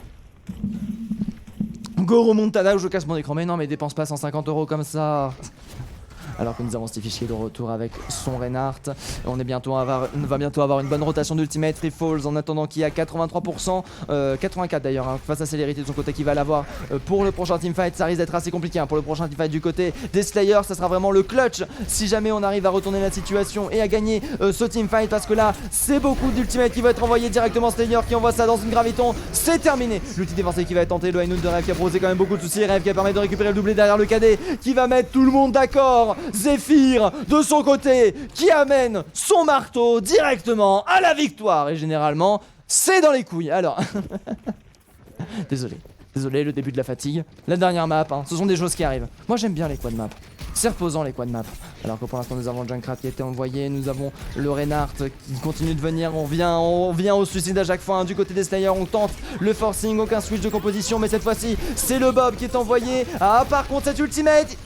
Speaker 1: Go remontada où je casse mon écran. Mais non, mais dépense pas 150 € comme ça. Alors que nous avons Stiffy de retour avec son Reinhardt. On va bientôt avoir une bonne rotation d'ultimate. Free Falls en attendant qui a 83%, 84 d'ailleurs, hein, face à Celerity de son côté qui va l'avoir pour le prochain teamfight. Ça risque d'être assez compliqué hein, pour le prochain teamfight du côté des Slayers. Ça sera vraiment le clutch si jamais on arrive à retourner la situation et à gagner ce teamfight. Parce que là, c'est beaucoup d'ultimate qui va être envoyé directement. Slayer qui envoie ça dans une graviton. C'est terminé. L'ulti défensif qui va être tenté. Le Hinout de Rêve qui a posé quand même beaucoup de soucis. Rêve qui permet de récupérer le doublé derrière le cadet qui va mettre tout le monde d'accord. Zephyr de son côté qui amène son marteau directement à la victoire et généralement c'est dans les couilles. Alors désolé le début de la fatigue, la dernière map hein, ce sont des choses qui arrivent. Moi j'aime bien les quad maps, c'est reposant les quad maps. Alors que pour l'instant nous avons Junkrat qui a été envoyé, nous avons le Reinhardt qui continue de venir, on vient au suicide à chaque fois hein. Du côté des Slayers on tente le forcing, aucun switch de composition mais cette fois-ci c'est le Bob qui est envoyé. Ah par contre cet ultimate,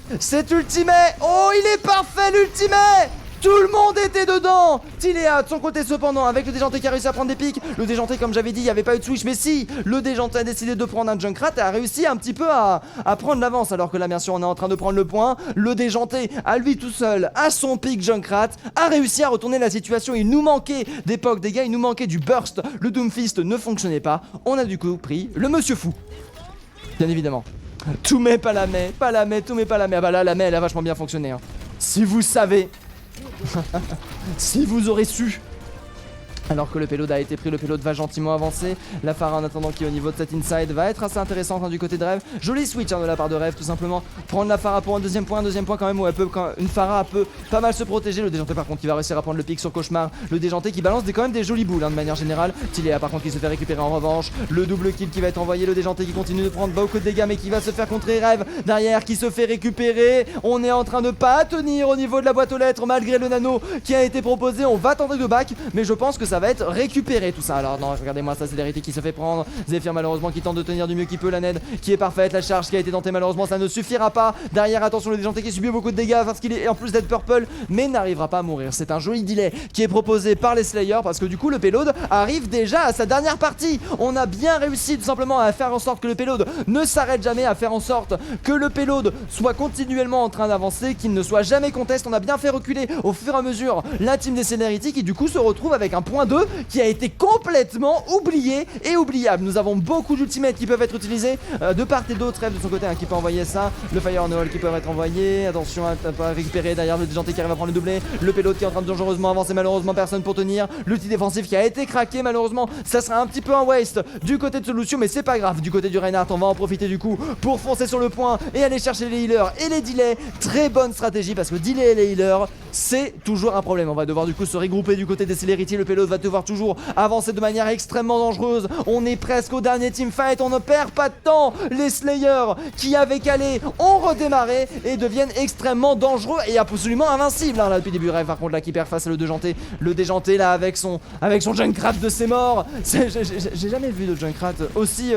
Speaker 1: oh il est parfait l'ultimate. Tout le monde était dedans. Tiléa de son côté cependant avec le déjanté qui a réussi à prendre des pics. Le déjanté comme j'avais dit il n'y avait pas eu de switch mais si le déjanté a décidé de prendre un Junkrat et a réussi un petit peu à prendre l'avance. Alors que là bien sûr on est en train de prendre le point. Le déjanté à lui tout seul à son pic Junkrat a réussi à retourner la situation. Il nous manquait des pocs dégâts, il nous manquait du burst. Le Doomfist ne fonctionnait pas. On a du coup pris le monsieur fou. Bien évidemment. Tout met pas la main, tout met pas la main. Ah bah là la main elle a vachement bien fonctionné hein. Si vous savez si vous aurez su. Alors que le payload a été pris, le payload va gentiment avancer. La Pharah en attendant qui est au niveau de cet inside va être assez intéressante hein, du côté de Rêve. Joli switch hein, de la part de Rêve tout simplement. Prendre la Pharah pour un deuxième point quand même où une Pharah peut pas mal se protéger. Le déjanté par contre qui va réussir à prendre le pic sur Cauchemar. Le déjanté qui balance quand même des jolies boules hein, de manière générale. Tiléa par contre qui se fait récupérer en revanche. Le double kill qui va être envoyé. Le déjanté qui continue de prendre beaucoup de dégâts mais qui va se faire contrer. Rêve derrière qui se fait récupérer. On est en train de pas tenir au niveau de la boîte aux lettres malgré le nano qui a été proposé. On va tenter de back mais je pense que ça va être récupéré tout ça. Alors non regardez-moi ça, Celerity qui se fait prendre. Zephyr malheureusement qui tente de tenir du mieux qu'il peut. La ned qui est parfaite. La charge qui a été tentée malheureusement ça ne suffira pas. Derrière attention le déjanté qui subit beaucoup de dégâts parce qu'il est en plus d'être purple mais n'arrivera pas à mourir. C'est un joli delay qui est proposé par les Slayers parce que du coup le payload arrive déjà à sa dernière partie. On a bien réussi tout simplement à faire en sorte que le payload ne s'arrête jamais, à faire en sorte que le payload soit continuellement en train d'avancer, qu'il ne soit jamais contest. On a bien fait reculer au fur et à mesure la team des Celerity qui du coup se retrouve avec un point 2 qui a été complètement oublié et oubliable. Nous avons beaucoup d'ultimates qui peuvent être utilisés de part et d'autre. Rêve de son côté hein, qui peut envoyer ça. Le Fire on Wall qui peut être envoyé. Attention à pas récupérer derrière le déjanté qui arrive à prendre le doublé. Le payload qui est en train de dangereusement avancer. Malheureusement personne pour tenir. L'ulti défensif qui a été craqué. Malheureusement ça sera un petit peu un waste du côté de Solution mais c'est pas grave. Du côté du Reinhardt on va en profiter du coup pour foncer sur le point et aller chercher les healers et les delays. Très bonne stratégie parce que delay et les healers c'est toujours un problème. On va devoir du coup se regrouper du côté des Celerity. Le payload va devoir toujours avancer de manière extrêmement dangereuse. On est presque au dernier teamfight, on ne perd pas de temps. Les Slayers qui avaient calé ont redémarré et deviennent extrêmement dangereux et absolument invincibles hein, là depuis le début. Rêve par contre là qui perd face à le déjanté là avec son Junkrat de ses morts. J'ai jamais vu de Junkrat aussi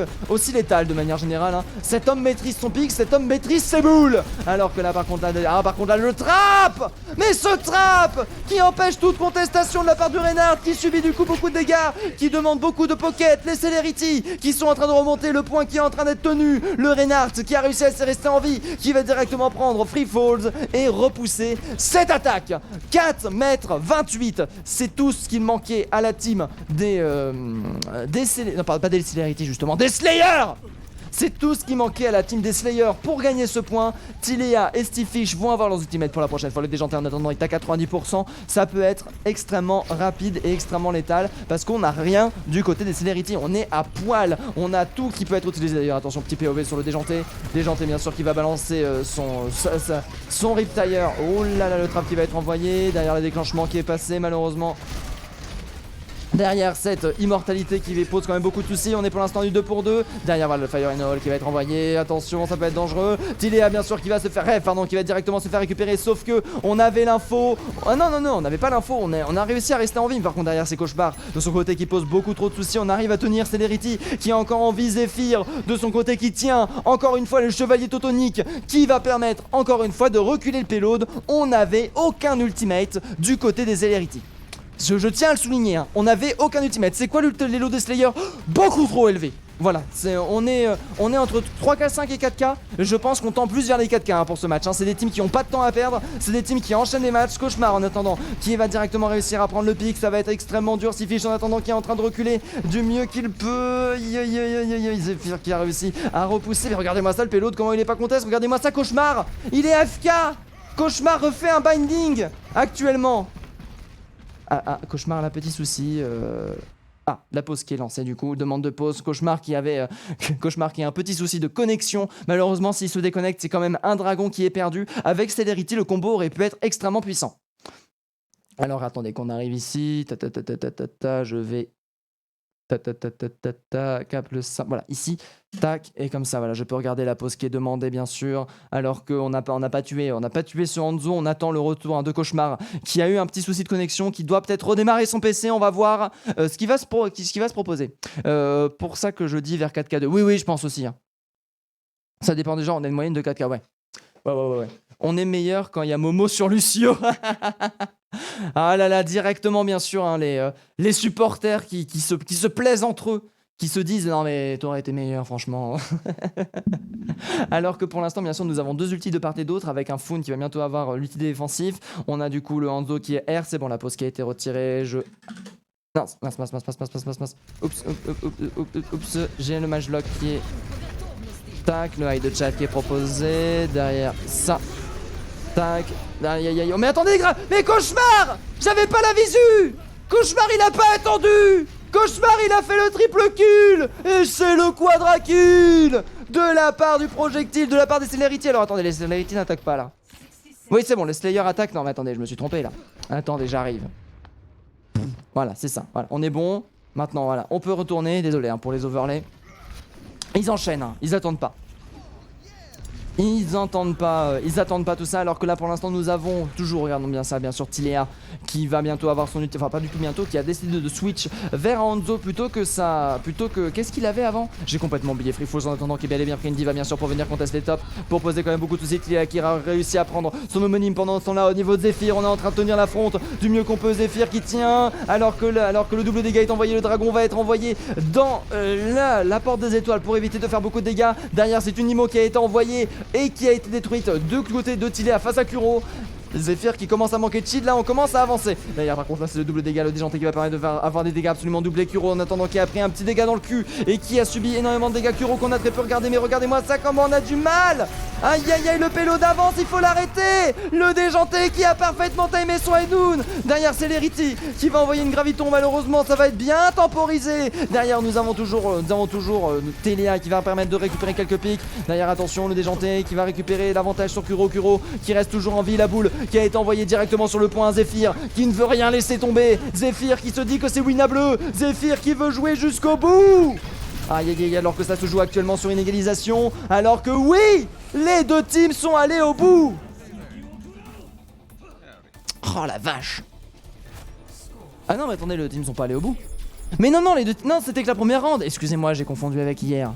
Speaker 1: létal de manière générale hein. Cet homme maîtrise son pic, cet homme maîtrise ses boules. Alors que là par contre là le trap. Mais ce trap qui empêche toute contestation de la part du Reinhardt qui subit du coup beaucoup de dégâts, qui demande beaucoup de pocket. Les Celerity qui sont en train de remonter, le point qui est en train d'être tenu. Le Reinhardt qui a réussi à se rester en vie, qui va directement prendre Free Falls et repousser cette attaque. 4,28 m, c'est tout ce qu'il manquait à la team des non pas des Celerity justement, des Slayers. C'est tout ce qui manquait à la team des Slayers pour gagner ce point. Tiléa et Stifffish vont avoir leurs ultimates pour la prochaine fois. Le déjanté en attendant est à 90%. Ça peut être extrêmement rapide et extrêmement létal parce qu'on n'a rien du côté des Celerity. On est à poil. On a tout qui peut être utilisé d'ailleurs. Attention, petit POV sur le déjanté. Déjanté bien sûr qui va balancer son Riptire. Oh là là, le trap qui va être envoyé. Derrière le déclenchement qui est passé malheureusement. Derrière cette immortalité qui pose quand même beaucoup de soucis, on est pour l'instant du 2 pour 2. Derrière voilà, le Fire and All qui va être envoyé, attention ça peut être dangereux. Tilea bien sûr qui va se faire, qui va directement se faire récupérer, sauf que on avait l'info. Ah non on n'avait pas l'info, on a réussi à rester en vie. Par contre derrière ces cauchemars de son côté qui pose beaucoup trop de soucis, on arrive à tenir Celerity qui est encore en vie, Zephyr de son côté qui tient encore une fois le chevalier Totonique qui va permettre encore une fois de reculer le payload. On n'avait aucun ultimate du côté des Celerity. Je tiens à le souligner, hein. On n'avait aucun ultimate. C'est quoi l'élo des Slayers? Beaucoup trop élevé. Voilà, on est entre 3K, 5 et 4K. Je pense qu'on tend plus vers les 4K hein, pour ce match. Hein. C'est des teams qui n'ont pas de temps à perdre. C'est des teams qui enchaînent les matchs. Cauchemar en attendant, qui va directement réussir à prendre le pic. Ça va être extrêmement dur. Sifish en attendant, qui est en train de reculer du mieux qu'il peut. Zephyr qui a réussi à repousser. Mais regardez-moi ça, le payload, comment il est pas contest. Regardez-moi ça, Cauchemar. Il est AFK. Cauchemar refait un binding actuellement. Cauchemar, là, petit souci. La pause qui est lancée du coup, demande de pause. Cauchemar qui a un petit souci de connexion. Malheureusement, s'il se déconnecte, c'est quand même un dragon qui est perdu. Avec Celerity, le combo aurait pu être extrêmement puissant. Alors attendez qu'on arrive ici. Je vais. Cap le 5. Voilà, ici. Tac, et comme ça, voilà, je peux regarder la pause qui est demandée, bien sûr. Alors qu'on n'a pas tué ce Hanzo. On attend le retour de Cauchemar qui a eu un petit souci de connexion, qui doit peut-être redémarrer son PC. On va voir ce qui va se proposer. Pour ça que je dis vers 4K2. Oui, je pense aussi. Hein. Ça dépend déjà, on a une moyenne de 4K, ouais. Ouais. On est meilleur quand il y a Momo sur Lucio. Ah là là, directement, bien sûr, hein, les supporters qui se plaisent entre eux. Qui se disent non mais t'aurais été meilleur franchement. Alors que pour l'instant bien sûr nous avons deux ultis de part et d'autre avec un Foon qui va bientôt avoir l'ulti défensif. On a du coup le Hanzo qui est R, c'est bon la pause qui a été retirée. Mince. Oups, j'ai le match lock qui est. Tac, le high de chat qui est proposé. Derrière ça. Tac. Aïe. Oh mais attendez mais Cauchemar, j'avais pas la visu. Cauchemar il a pas attendu. Cauchemar il a fait le triple kill. Et c'est le quadra kill de la part du projectile, de la part des Celerity. Alors attendez, les Celerity n'attaquent pas là. Oui c'est bon, les Slayers attaquent. Non mais attendez, je me suis trompé là. Attendez, j'arrive. Voilà, c'est ça, voilà, on est bon. Maintenant voilà, on peut retourner. Désolé hein, pour les overlays. Ils enchaînent, hein, ils attendent pas. Ils attendent pas tout ça, alors que là pour l'instant nous avons toujours, regardons bien ça, bien sûr Tilea qui va bientôt avoir son ulti, enfin pas du tout bientôt, qui a décidé de switch vers Hanzo plutôt que qu'est-ce qu'il avait avant? J'ai complètement oublié. Free Falls en attendant qui est bel et bien pris une diva bien sûr pour venir contester les tops, pour poser quand même beaucoup de soucis. Tilea qui a réussi à prendre son homonyme pendant ce temps là. Au niveau de Zephyr, on est en train de tenir la fronte du mieux qu'on peut. Zephyr qui tient, alors que le double dégât est envoyé, le dragon va être envoyé dans la porte des étoiles pour éviter de faire beaucoup de dégâts. Derrière c'est une IMO qui a été envoyée et qui a été détruite de côté de Tilea face à Kuro. Zephyr qui commence à manquer de shield, là on commence à avancer. D'ailleurs par contre là c'est le double dégât, le déjanté qui va permettre d'avoir des dégâts absolument doublés. Kuro en attendant qui a pris un petit dégât dans le cul et qui a subi énormément de dégâts. Kuro qu'on a très peu regardé, mais regardez-moi ça comment on a du mal. Aïe, le pélo d'avance, il faut l'arrêter. Le déjanté qui a parfaitement timé son Enoun. Derrière Celerity qui va envoyer une graviton, malheureusement ça va être bien temporisé. Derrière nous avons toujours Tilea qui va permettre de récupérer quelques pics. Derrière attention, le déjanté qui va récupérer l'avantage sur Kuro qui reste toujours en vie. La boule qui a été envoyé directement sur le point. Zephyr qui ne veut rien laisser tomber. Zephyr qui se dit que c'est winnable. Zephyr qui veut jouer jusqu'au bout. Aïe, alors que ça se joue actuellement sur une égalisation. Alors que oui, les deux teams sont allés au bout. Oh la vache. Ah non mais attendez, les teams sont pas allés au bout. Mais non, c'était que la première round. Excusez-moi, j'ai confondu avec hier.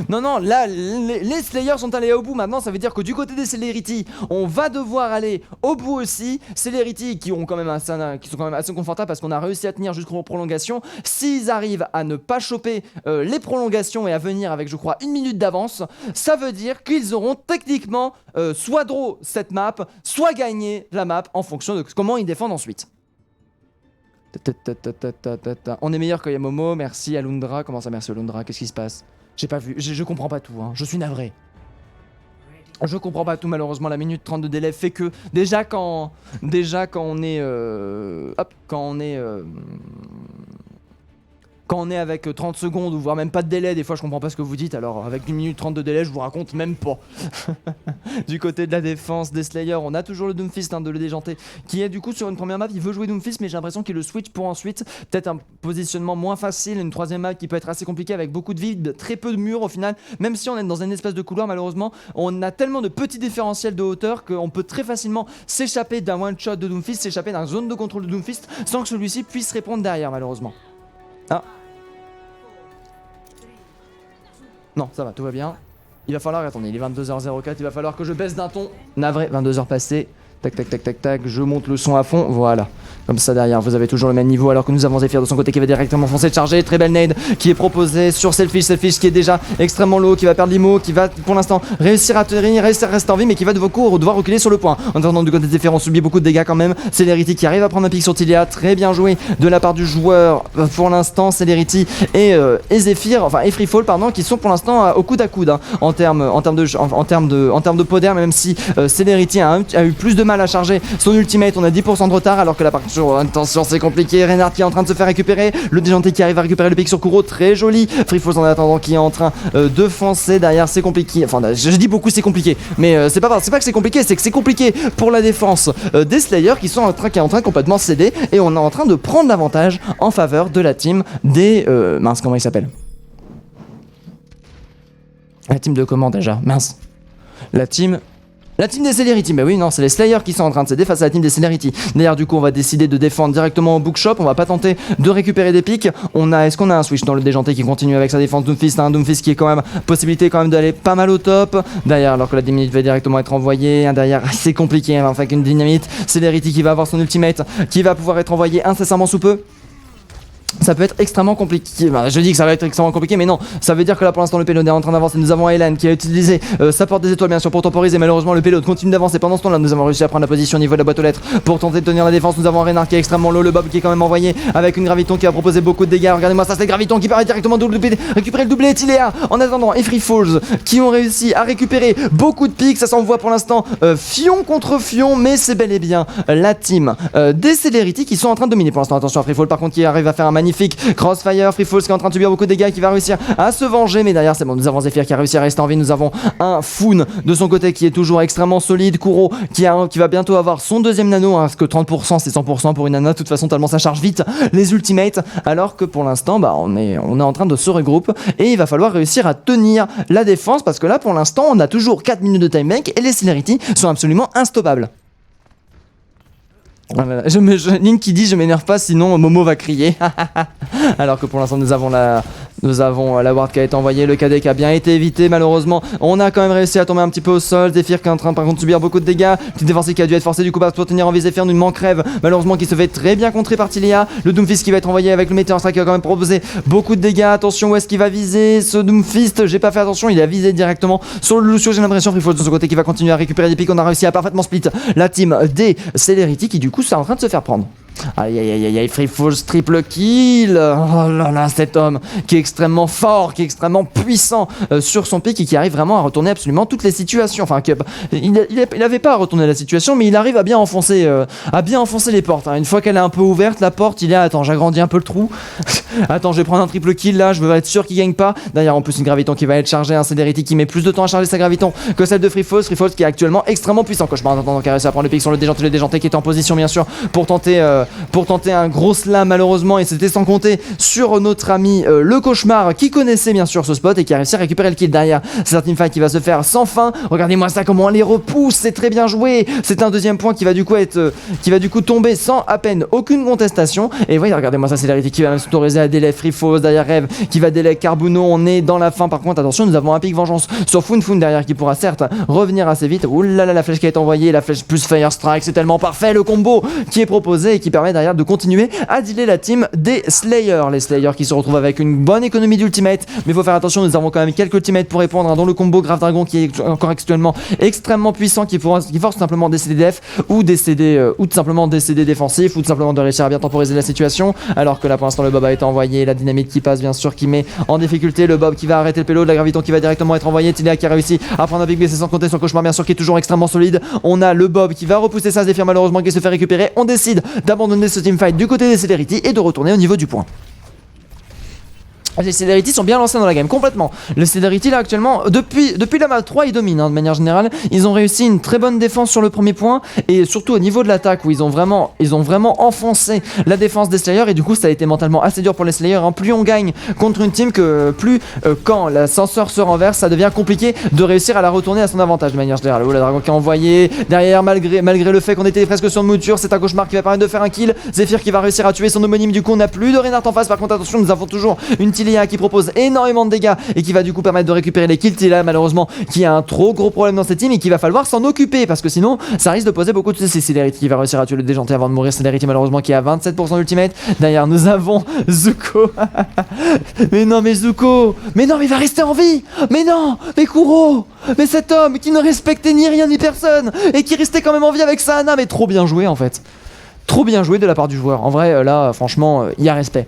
Speaker 1: non, là, les Slayers sont allés au bout. Maintenant, ça veut dire que du côté des Celerity, on va devoir aller au bout aussi. Celerity qui sont quand même assez confortables parce qu'on a réussi à tenir jusqu'aux prolongations. S'ils arrivent à ne pas choper les prolongations et à venir avec, je crois, 1 minute d'avance, ça veut dire qu'ils auront techniquement soit draw cette map, soit gagné la map en fonction de comment ils défendent ensuite. On est meilleur que Yamomo, merci Alundra. Comment ça, merci Alundra? Qu'est-ce qui se passe? J'ai pas vu, je comprends pas tout, hein. Je suis navré. Je comprends pas tout, malheureusement. La minute 30 de délai fait que déjà quand on est quand on est avec 30 secondes ou voire même pas de délai, des fois je comprends pas ce que vous dites, alors avec 1 minute 30 de délai je vous raconte même pas. Du côté de la défense des Slayers, on a toujours le Doomfist de le déjanté qui est du coup sur une première map, il veut jouer Doomfist mais j'ai l'impression qu'il le switch pour ensuite peut-être un positionnement moins facile, une troisième map qui peut être assez compliquée avec beaucoup de vide, très peu de murs au final, même si on est dans un espace de couloir malheureusement, on a tellement de petits différentiels de hauteur qu'on peut très facilement s'échapper d'un one shot de Doomfist, s'échapper d'un zone de contrôle de Doomfist sans que celui-ci puisse répondre derrière malheureusement. Ah. Non, ça va, tout va bien. Il va falloir, attendez, il est 22h04, il va falloir que je baisse d'un ton. Navré, 22h passées. Tac, tac, tac, tac, tac, je monte le son à fond, voilà. Comme ça derrière, vous avez toujours le même niveau alors que nous avons Zephyr de son côté qui va directement foncer de charger. Très belle nade qui est proposée sur Selfish qui est déjà extrêmement low, qui va perdre l'IMO, qui va pour l'instant réussir à tenir, réussir à rester en vie, mais qui va devoir reculer sur le point. En attendant du côté de Zephyr, on subit beaucoup de dégâts quand même. Celerity qui arrive à prendre un pic sur Tilia, très bien joué de la part du joueur pour l'instant. Celerity et Zephyr, enfin et Freefall pardon, qui sont pour l'instant au coude à coude hein, en termes de poder, même si Celerity a eu plus de mal à charger son ultimate, on a 10% de retard alors que la partie attention c'est compliqué, Reinhardt qui est en train de se faire récupérer, le déjanté qui arrive à récupérer le pic sur Kuro, très joli, Freefall en attendant qui est en train de foncer derrière, c'est compliqué, enfin je dis beaucoup c'est compliqué, mais c'est pas que c'est compliqué, c'est que c'est compliqué pour la défense des Slayers qui est en train de complètement céder et on est en train de prendre l'avantage en faveur de la team des... mince, comment il s'appelle? La team de comment déjà? Mince. La team des Celerity, mais oui non c'est les Slayers qui sont en train de céder face à la team des Celerity. D'ailleurs du coup on va décider de défendre directement au bookshop, on va pas tenter de récupérer des pics. Est-ce qu'on a un switch dans le déjanté qui continue avec sa défense? Doomfist, un Doomfist qui est quand même possibilité quand même d'aller pas mal au top. Derrière alors que la dynamite va directement être envoyée, derrière c'est compliqué, enfin avec une dynamite, Celerity qui va avoir son ultimate, qui va pouvoir être envoyé incessamment sous peu. Ça peut être extrêmement compliqué, je dis que ça va être extrêmement compliqué mais non, ça veut dire que là pour l'instant le payload est en train d'avancer, nous avons Helen qui a utilisé sa porte des étoiles bien sûr pour temporiser, malheureusement le payload continue d'avancer pendant ce temps là, nous avons réussi à prendre la position au niveau de la boîte aux lettres pour tenter de tenir la défense, nous avons Reinhardt qui est extrêmement low, le Bob qui est quand même envoyé avec une Graviton qui a proposé beaucoup de dégâts, regardez-moi ça c'est Graviton qui permet directement de récupérer le doublé, Tiléa en attendant et Free Falls qui ont réussi à récupérer beaucoup de pics, ça s'envoie pour l'instant fion contre fion mais c'est bel et bien la team des Celerity qui sont en train de dominer pour l'instant, attention à Free Fall par contre qui arrive à faire un magnifique Crossfire, Freefall qui est en train de subir beaucoup de dégâts, qui va réussir à se venger, mais derrière c'est bon, nous avons Zephyr qui a réussi à rester en vie, nous avons un Foon de son côté qui est toujours extrêmement solide, Kuro qui va bientôt avoir son deuxième nano, hein, parce que 30% c'est 100% pour une nana, de toute façon tellement ça charge vite les ultimates, alors que pour l'instant on est en train de se regrouper et il va falloir réussir à tenir la défense, parce que là pour l'instant on a toujours 4 minutes de time bank et les Celerity sont absolument instoppables. Link qui dit je m'énerve pas sinon Momo va crier. Alors que pour l'instant nous avons la ward qui a été envoyée, le KD qui a bien été évité malheureusement. On a quand même réussi à tomber un petit peu au sol. Zephyr qui est en train par contre de subir beaucoup de dégâts. Petite défensive qui a dû être forcée du coup pour tenir en vie Zephyr, une manque rêve malheureusement qui se fait très bien contrer par Tilia. Le Doomfist qui va être envoyé avec le Meteor Strike qui va quand même proposer beaucoup de dégâts. Attention où est-ce qu'il va viser ce Doomfist? J'ai pas fait attention, il a visé directement sur le Lucio, j'ai l'impression. Freefall de son côté qui va continuer à récupérer des pics. On a réussi à parfaitement split la team des Celerity qui du coup c'est en train de se faire prendre. Aïe aïe aïe aïe, Freefall triple kill. Oh là là, cet homme qui est extrêmement fort, qui est extrêmement puissant sur son pic et qui arrive vraiment à retourner absolument toutes les situations. Enfin, il avait pas à retourner la situation, mais il arrive à bien enfoncer les portes. Hein. Une fois qu'elle est un peu ouverte, la porte, il est attends, j'agrandis un peu le trou. Attends, je vais prendre un triple kill là, je veux être sûr qu'il gagne pas. D'ailleurs, en plus, une Graviton qui va être chargée, un Celerity qui met plus de temps à charger sa Graviton que celle de Freefall qui est actuellement extrêmement puissant. Cauchemar en attendant qui a réussi à prendre le pic sur le déjanté qui était en position bien sûr pour tenter un gros slam malheureusement, et c'était sans compter sur notre ami le Cauchemar qui connaissait bien sûr ce spot et qui a réussi à récupérer le kill derrière. C'est un teamfight qui va se faire sans fin. Regardez-moi ça, comment on les repousse, c'est très bien joué. C'est un deuxième point qui va du coup tomber sans à peine aucune contestation. Et voyez, regardez-moi ça, c'est Celerity qui va même s'autoriser à délai Freefall derrière Rêve qui va délai Carbuno. On est dans la fin par contre, attention, nous avons un pic vengeance sur Foon derrière qui pourra certes revenir assez vite. Ouh là là, la flèche qui a été envoyée, la flèche plus Fire Strike, c'est tellement parfait le combo qui est proposé et qui permet derrière de continuer à dealer la team des Slayers. Les Slayers qui se retrouvent avec une bonne économie d'ultimate, mais il faut faire attention, nous avons quand même quelques ultimates pour répondre, hein, dont le combo Grave Dragon qui est encore actuellement extrêmement puissant, qui force simplement des CD def ou tout simplement des CD défensifs ou tout simplement de réussir à bien temporiser la situation. Alors que là pour l'instant le Bob a été envoyé, la dynamite qui passe bien sûr qui met en difficulté le Bob qui va arrêter le payload, la Graviton qui va directement être envoyée, Tilia qui a réussi à prendre un big BC sans compter son Cauchemar bien sûr qui est toujours extrêmement solide. On a le Bob qui va repousser sa Zephyr malheureusement qui se fait récupérer. On décide d'abandonner ce teamfight du côté des Celerity et de retourner au niveau du point. Les Celerity sont bien lancés dans la game, complètement. Les Celerity là actuellement, depuis la map 3, ils dominent de manière générale. Ils ont réussi une très bonne défense sur le premier point et surtout au niveau de l'attaque où ils ont vraiment enfoncé la défense des Slayers et du coup ça a été mentalement assez dur pour les Slayers. Plus on gagne contre une team que plus quand l'ascenseur se renverse, ça devient compliqué de réussir à la retourner à son avantage de manière générale. Oh, le dragon qui a envoyé derrière malgré le fait qu'on était presque sur une mouture, c'est un cauchemar qui va permettre de faire un kill. Zephyr qui va réussir à tuer son homonyme, du coup on n'a plus de Reinhardt en face. Par contre attention, nous avons toujours une Tilia qui propose énormément de dégâts et qui va du coup permettre de récupérer les kills. Tilia malheureusement qui a un trop gros problème dans cette team et qu'il va falloir s'en occuper parce que sinon ça risque de poser beaucoup de soucis. Celerity qui va réussir à tuer le déjanté avant de mourir. Celerity malheureusement qui a 27% d'ultimate. Derrière nous avons Zuko. Mais non mais Zuko, mais non mais il va rester en vie. Mais non, mais Kuro, mais cet homme qui ne respectait ni rien ni personne et qui restait quand même en vie avec sa Ana. Mais trop bien joué en fait. Trop bien joué de la part du joueur. En vrai là franchement il y a respect.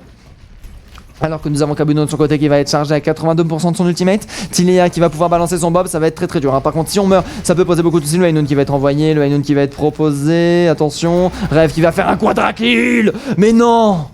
Speaker 1: Alors que nous avons Kabuno de son côté qui va être chargé à 82% de son ultimate. Tilia qui va pouvoir balancer son bob, ça va être très très dur. Par contre si on meurt, ça peut poser beaucoup de soucis. Le Haynoun qui va être envoyé, le Haynoun qui va être proposé. Attention, Rêve qui va faire un quadra kill. Mais non!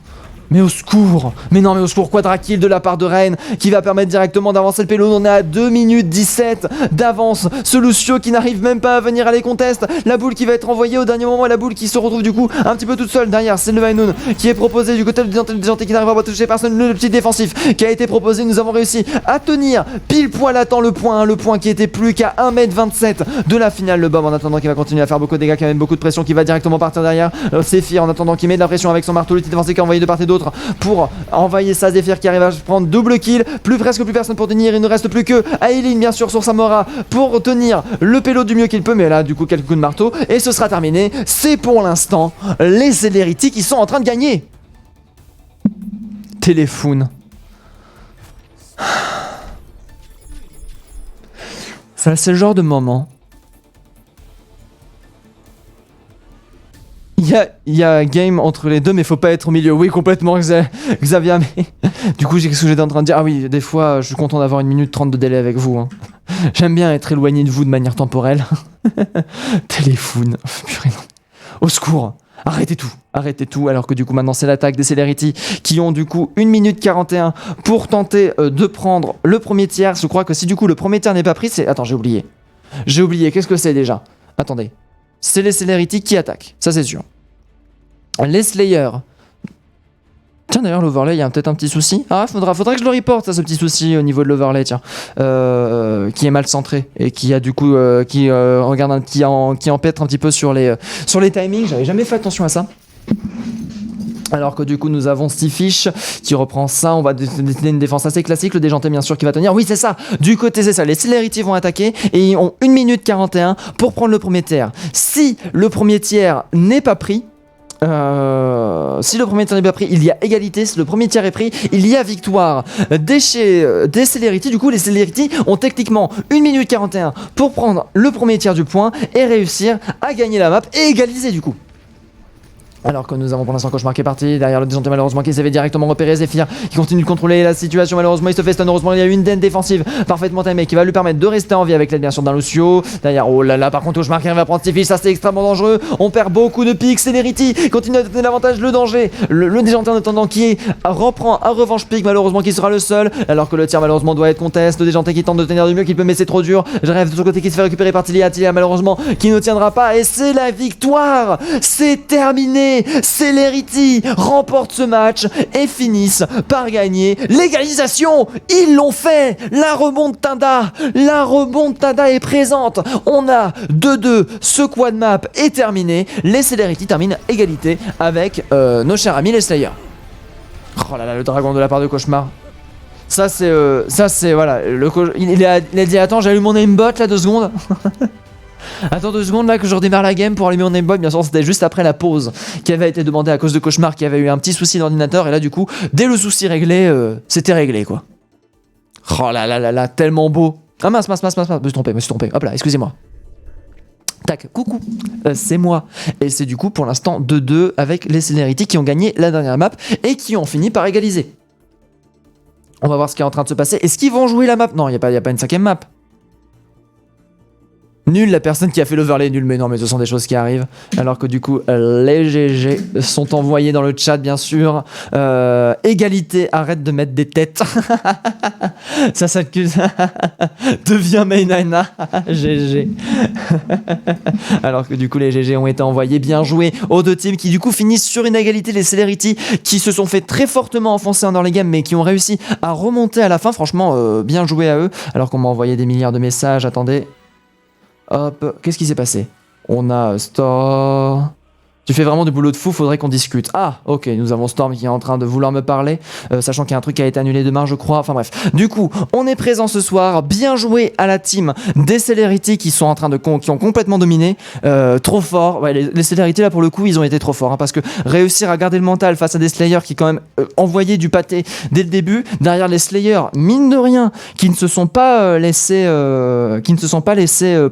Speaker 1: Mais au secours! Mais non mais au secours, quadra kill de la part de Reign qui va permettre directement d'avancer le payload. On est à 2 minutes 17 d'avance. Ce Lucio qui n'arrive même pas à venir à les contest. La boule qui va être envoyée au dernier moment et la boule qui se retrouve du coup un petit peu toute seule. Derrière c'est le Haynoun qui est proposé du côté du déjanté qui n'arrive pas à toucher personne. Le petit défensif qui a été proposé. Nous avons réussi à tenir pile poil à temps le point qui était plus qu'à 1m27 de la finale. Le Bob en attendant qui va continuer à faire beaucoup de dégâts, qui amène beaucoup de pression, qui va directement partir derrière. Zephyr en attendant qui met de la pression avec son marteau. Le petit défensif qui a envoyé de part et d'autre pour envoyer ça. Zephyr qui arrive à prendre double kill, presque plus personne pour tenir. Il ne reste plus que Aileen bien sûr sur Samora pour tenir le payload du mieux qu'il peut, mais là du coup quelques coups de marteau et ce sera terminé. C'est pour l'instant les Celerity qui sont en train de gagner. Téléphone. Ça c'est le genre de moment. Il y a game entre les deux, mais faut pas être au milieu. Oui, complètement, Xavier. Mais du coup, qu'est-ce que j'étais en train de dire? Ah oui, des fois, je suis content d'avoir 1 minute 30 de délai avec vous. Hein. J'aime bien être éloigné de vous de manière temporelle. Téléphone. Oh, purée, non. Au secours. Arrêtez tout. Alors que du coup, maintenant, c'est l'attaque des Celerity qui ont du coup 1 minute 41 pour tenter de prendre le premier tiers. Je crois que si du coup le premier tiers n'est pas pris, c'est. Attends, j'ai oublié. Qu'est-ce que c'est déjà? Attendez. C'est les Celerity qui attaquent, ça c'est sûr. Les Slayers. Tiens d'ailleurs l'overlay, il y a peut-être un petit souci. Ah, faudrait que je le reporte ça, ce petit souci au niveau de l'overlay, tiens. Qui est mal centré et qui a du coup qui empêtre un petit peu sur les timings. J'avais jamais fait attention à ça. Alors que du coup nous avons Stifish qui reprend ça. On va décider une défense assez classique. Le déjanté bien sûr qui va tenir. Oui c'est ça. Du côté c'est ça. Les Celerity vont attaquer et ils ont 1 minute 41 pour prendre le premier tiers. Si le premier tiers n'est pas pris, il y a égalité. Si le premier tiers est pris, il y a victoire des Celerity. Du coup les Celerity ont techniquement 1 minute 41 pour prendre le premier tiers du point et réussir à gagner la map et égaliser du coup. Alors que nous avons pour l'instant Cauchemar qui est parti, derrière le déjanté malheureusement qui s'avait directement repéré. Zephyr qui continue de contrôler la situation, malheureusement il se fait stun. Heureusement il y a eu une den défensive parfaitement timée qui va lui permettre de rester en vie avec l'aide bien sûr d'un Lucio. Derrière, oh là là, par contre Cauchemar qui arrive à prendre Stifish, ça c'est extrêmement dangereux. On perd beaucoup de piques. Celerity continue à donner l'avantage, le danger. Le déjanté en attendant qui reprend un revanche pique, malheureusement qui sera le seul. Alors que le tir malheureusement doit être contest. Le déjanté qui tente de tenir du mieux qu'il peut mais c'est trop dur. Je rêve de son côté qui se fait récupérer par Tilia malheureusement qui ne tiendra pas et c'est la victoire. C'est terminé. Celerity remporte ce match et finissent par gagner l'égalisation. Ils l'ont fait. La remontada est présente. On a 2-2. Ce quad map est terminé. Les Celerity terminent égalité avec nos chers amis les Slayers. Oh là là, le dragon de la part de Cauchemar. Ça c'est voilà. Il a dit attends, j'allume mon aimbot là 2 secondes. Attends 2 secondes là que je redémarre la game pour allumer mon aimbot. Bien sûr c'était juste après la pause qui avait été demandée à cause de Cauchemar qui avait eu un petit souci d'ordinateur. Et là du coup dès le souci réglé c'était réglé quoi. Oh là là là là, tellement beau. Ah mince, je me suis trompé. Hop là, excusez-moi. Tac, coucou, c'est moi. Et c'est du coup pour l'instant 2-2 avec les Celerity qui ont gagné la dernière map et qui ont fini par égaliser. On va voir ce qui est en train de se passer. Est-ce qu'ils vont jouer la map? Non, il n'y a pas une 5ème map. Nul, la personne qui a fait l'overlay, nul, mais non, mais ce sont des choses qui arrivent. Alors que du coup, les GG sont envoyés dans le chat, bien sûr. Égalité, arrête de mettre des têtes. Ça s'accuse. Deviens Mainana. GG. Alors que du coup, les GG ont été envoyés. Bien joué aux deux teams qui du coup finissent sur une égalité. Les Celerity qui se sont fait très fortement enfoncer dans les games, mais qui ont réussi à remonter à la fin. Franchement, bien joué à eux. Alors qu'on m'a envoyé des milliards de messages. Attendez. Hop, qu'est-ce qui s'est passé? On a Storm. Tu fais vraiment du boulot de fou, faudrait qu'on discute. Ah, ok, nous avons Storm qui est en train de vouloir me parler, sachant qu'il y a un truc qui a été annulé demain, je crois. Enfin bref. Du coup, on est présent ce soir. Bien joué à la team des Celerity qui sont en train de qui ont complètement dominé. Trop fort. Ouais, les Celerity là pour le coup, ils ont été trop forts, hein, parce que réussir à garder le mental face à des Slayers qui quand même envoyaient du pâté dès le début. Derrière les Slayers, mine de rien, qui ne se sont pas laissés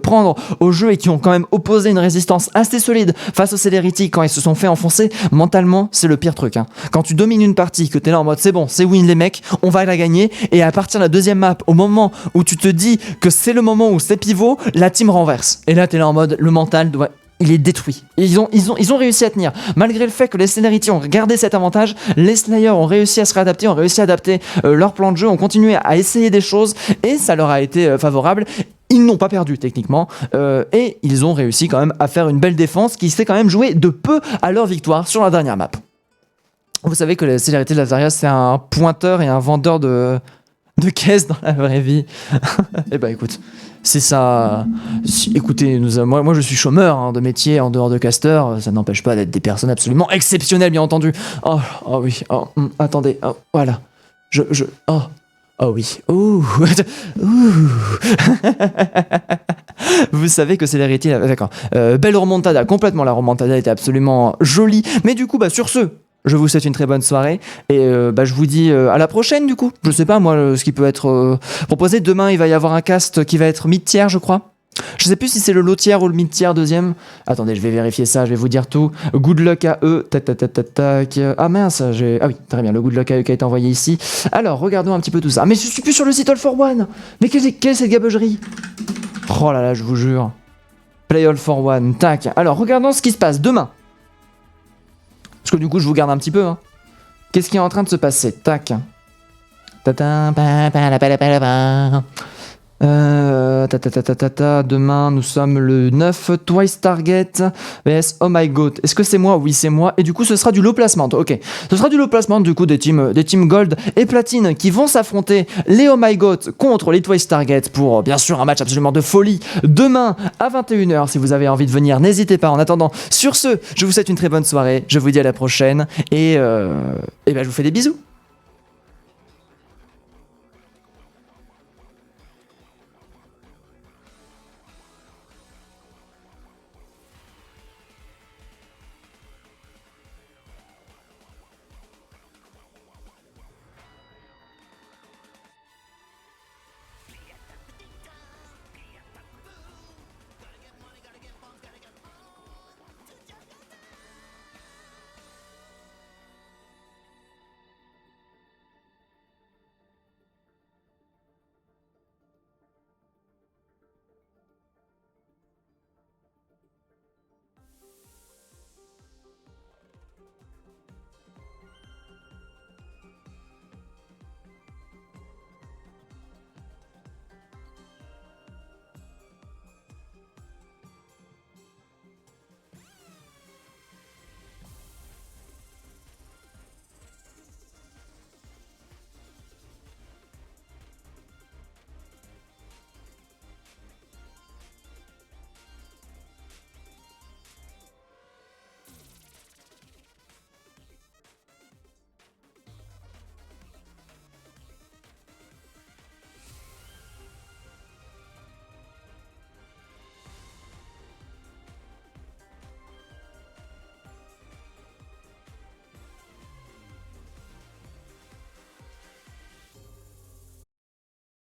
Speaker 1: prendre au jeu et qui ont quand même opposé une résistance assez solide face aux Celerity. Quand ils se sont fait enfoncer, mentalement, c'est le pire truc. Hein. Quand tu domines une partie, que t'es là en mode c'est bon, c'est win les mecs, on va la gagner, et à partir de la deuxième map, au moment où tu te dis que c'est le moment où c'est pivot, la team renverse. Et là, t'es là en mode le mental doit. Il est détruit. Et ils ont réussi à tenir. Malgré le fait que les Celerity ont gardé cet avantage, les Slayers ont réussi à se réadapter, ont réussi à adapter leur plan de jeu, ont continué à essayer des choses, et ça leur a été favorable. Ils n'ont pas perdu techniquement et ils ont réussi quand même à faire une belle défense qui s'est quand même jouée de peu à leur victoire sur la dernière map. Vous savez que la Celerity de Lazaria, c'est un pointeur et un vendeur de caisses dans la vraie vie. Et bah écoute, c'est ça. Écoutez, moi je suis chômeur de métier en dehors de caster, ça n'empêche pas d'être des personnes absolument exceptionnelles, bien entendu. Oh oui, attendez, voilà. Oh oui. Ouh. Vous savez que c'est l'héritier. D'accord. Belle remontada, complètement. La remontada était absolument jolie. Mais du coup, sur ce, je vous souhaite une très bonne soirée. Et je vous dis à la prochaine, du coup. Je sais pas, moi, ce qui peut être proposé. Demain, il va y avoir un cast qui va être mid-tier, je crois. Je sais plus si c'est le low tier ou le mid tier deuxième. Attendez, je vais vérifier ça, je vais vous dire tout. Good luck à eux. Tac. Ah mince, ah oui, très bien, le good luck à eux qui a été envoyé ici. Alors, regardons un petit peu tout ça. Mais je suis plus sur le site All for One. Mais quelle est cette gabegerie? Oh là là, je vous jure. Play All for One, tac. Alors, regardons ce qui se passe demain. Parce que du coup, je vous garde un petit peu. Hein. Qu'est-ce qui est en train de se passer? Tac. Demain nous sommes le 9, Twice Target vs Oh My God. Est-ce que c'est moi? Oui, c'est moi. Et du coup ce sera du low placement. Ok, ce sera du low placement du coup des teams Gold et Platine qui vont s'affronter, les Oh My God contre les Twice Target pour bien sûr un match absolument de folie demain à 21h. Si vous avez envie de venir, n'hésitez pas. En attendant, sur ce, je vous souhaite une très bonne soirée, je vous dis à la prochaine et je vous fais des bisous.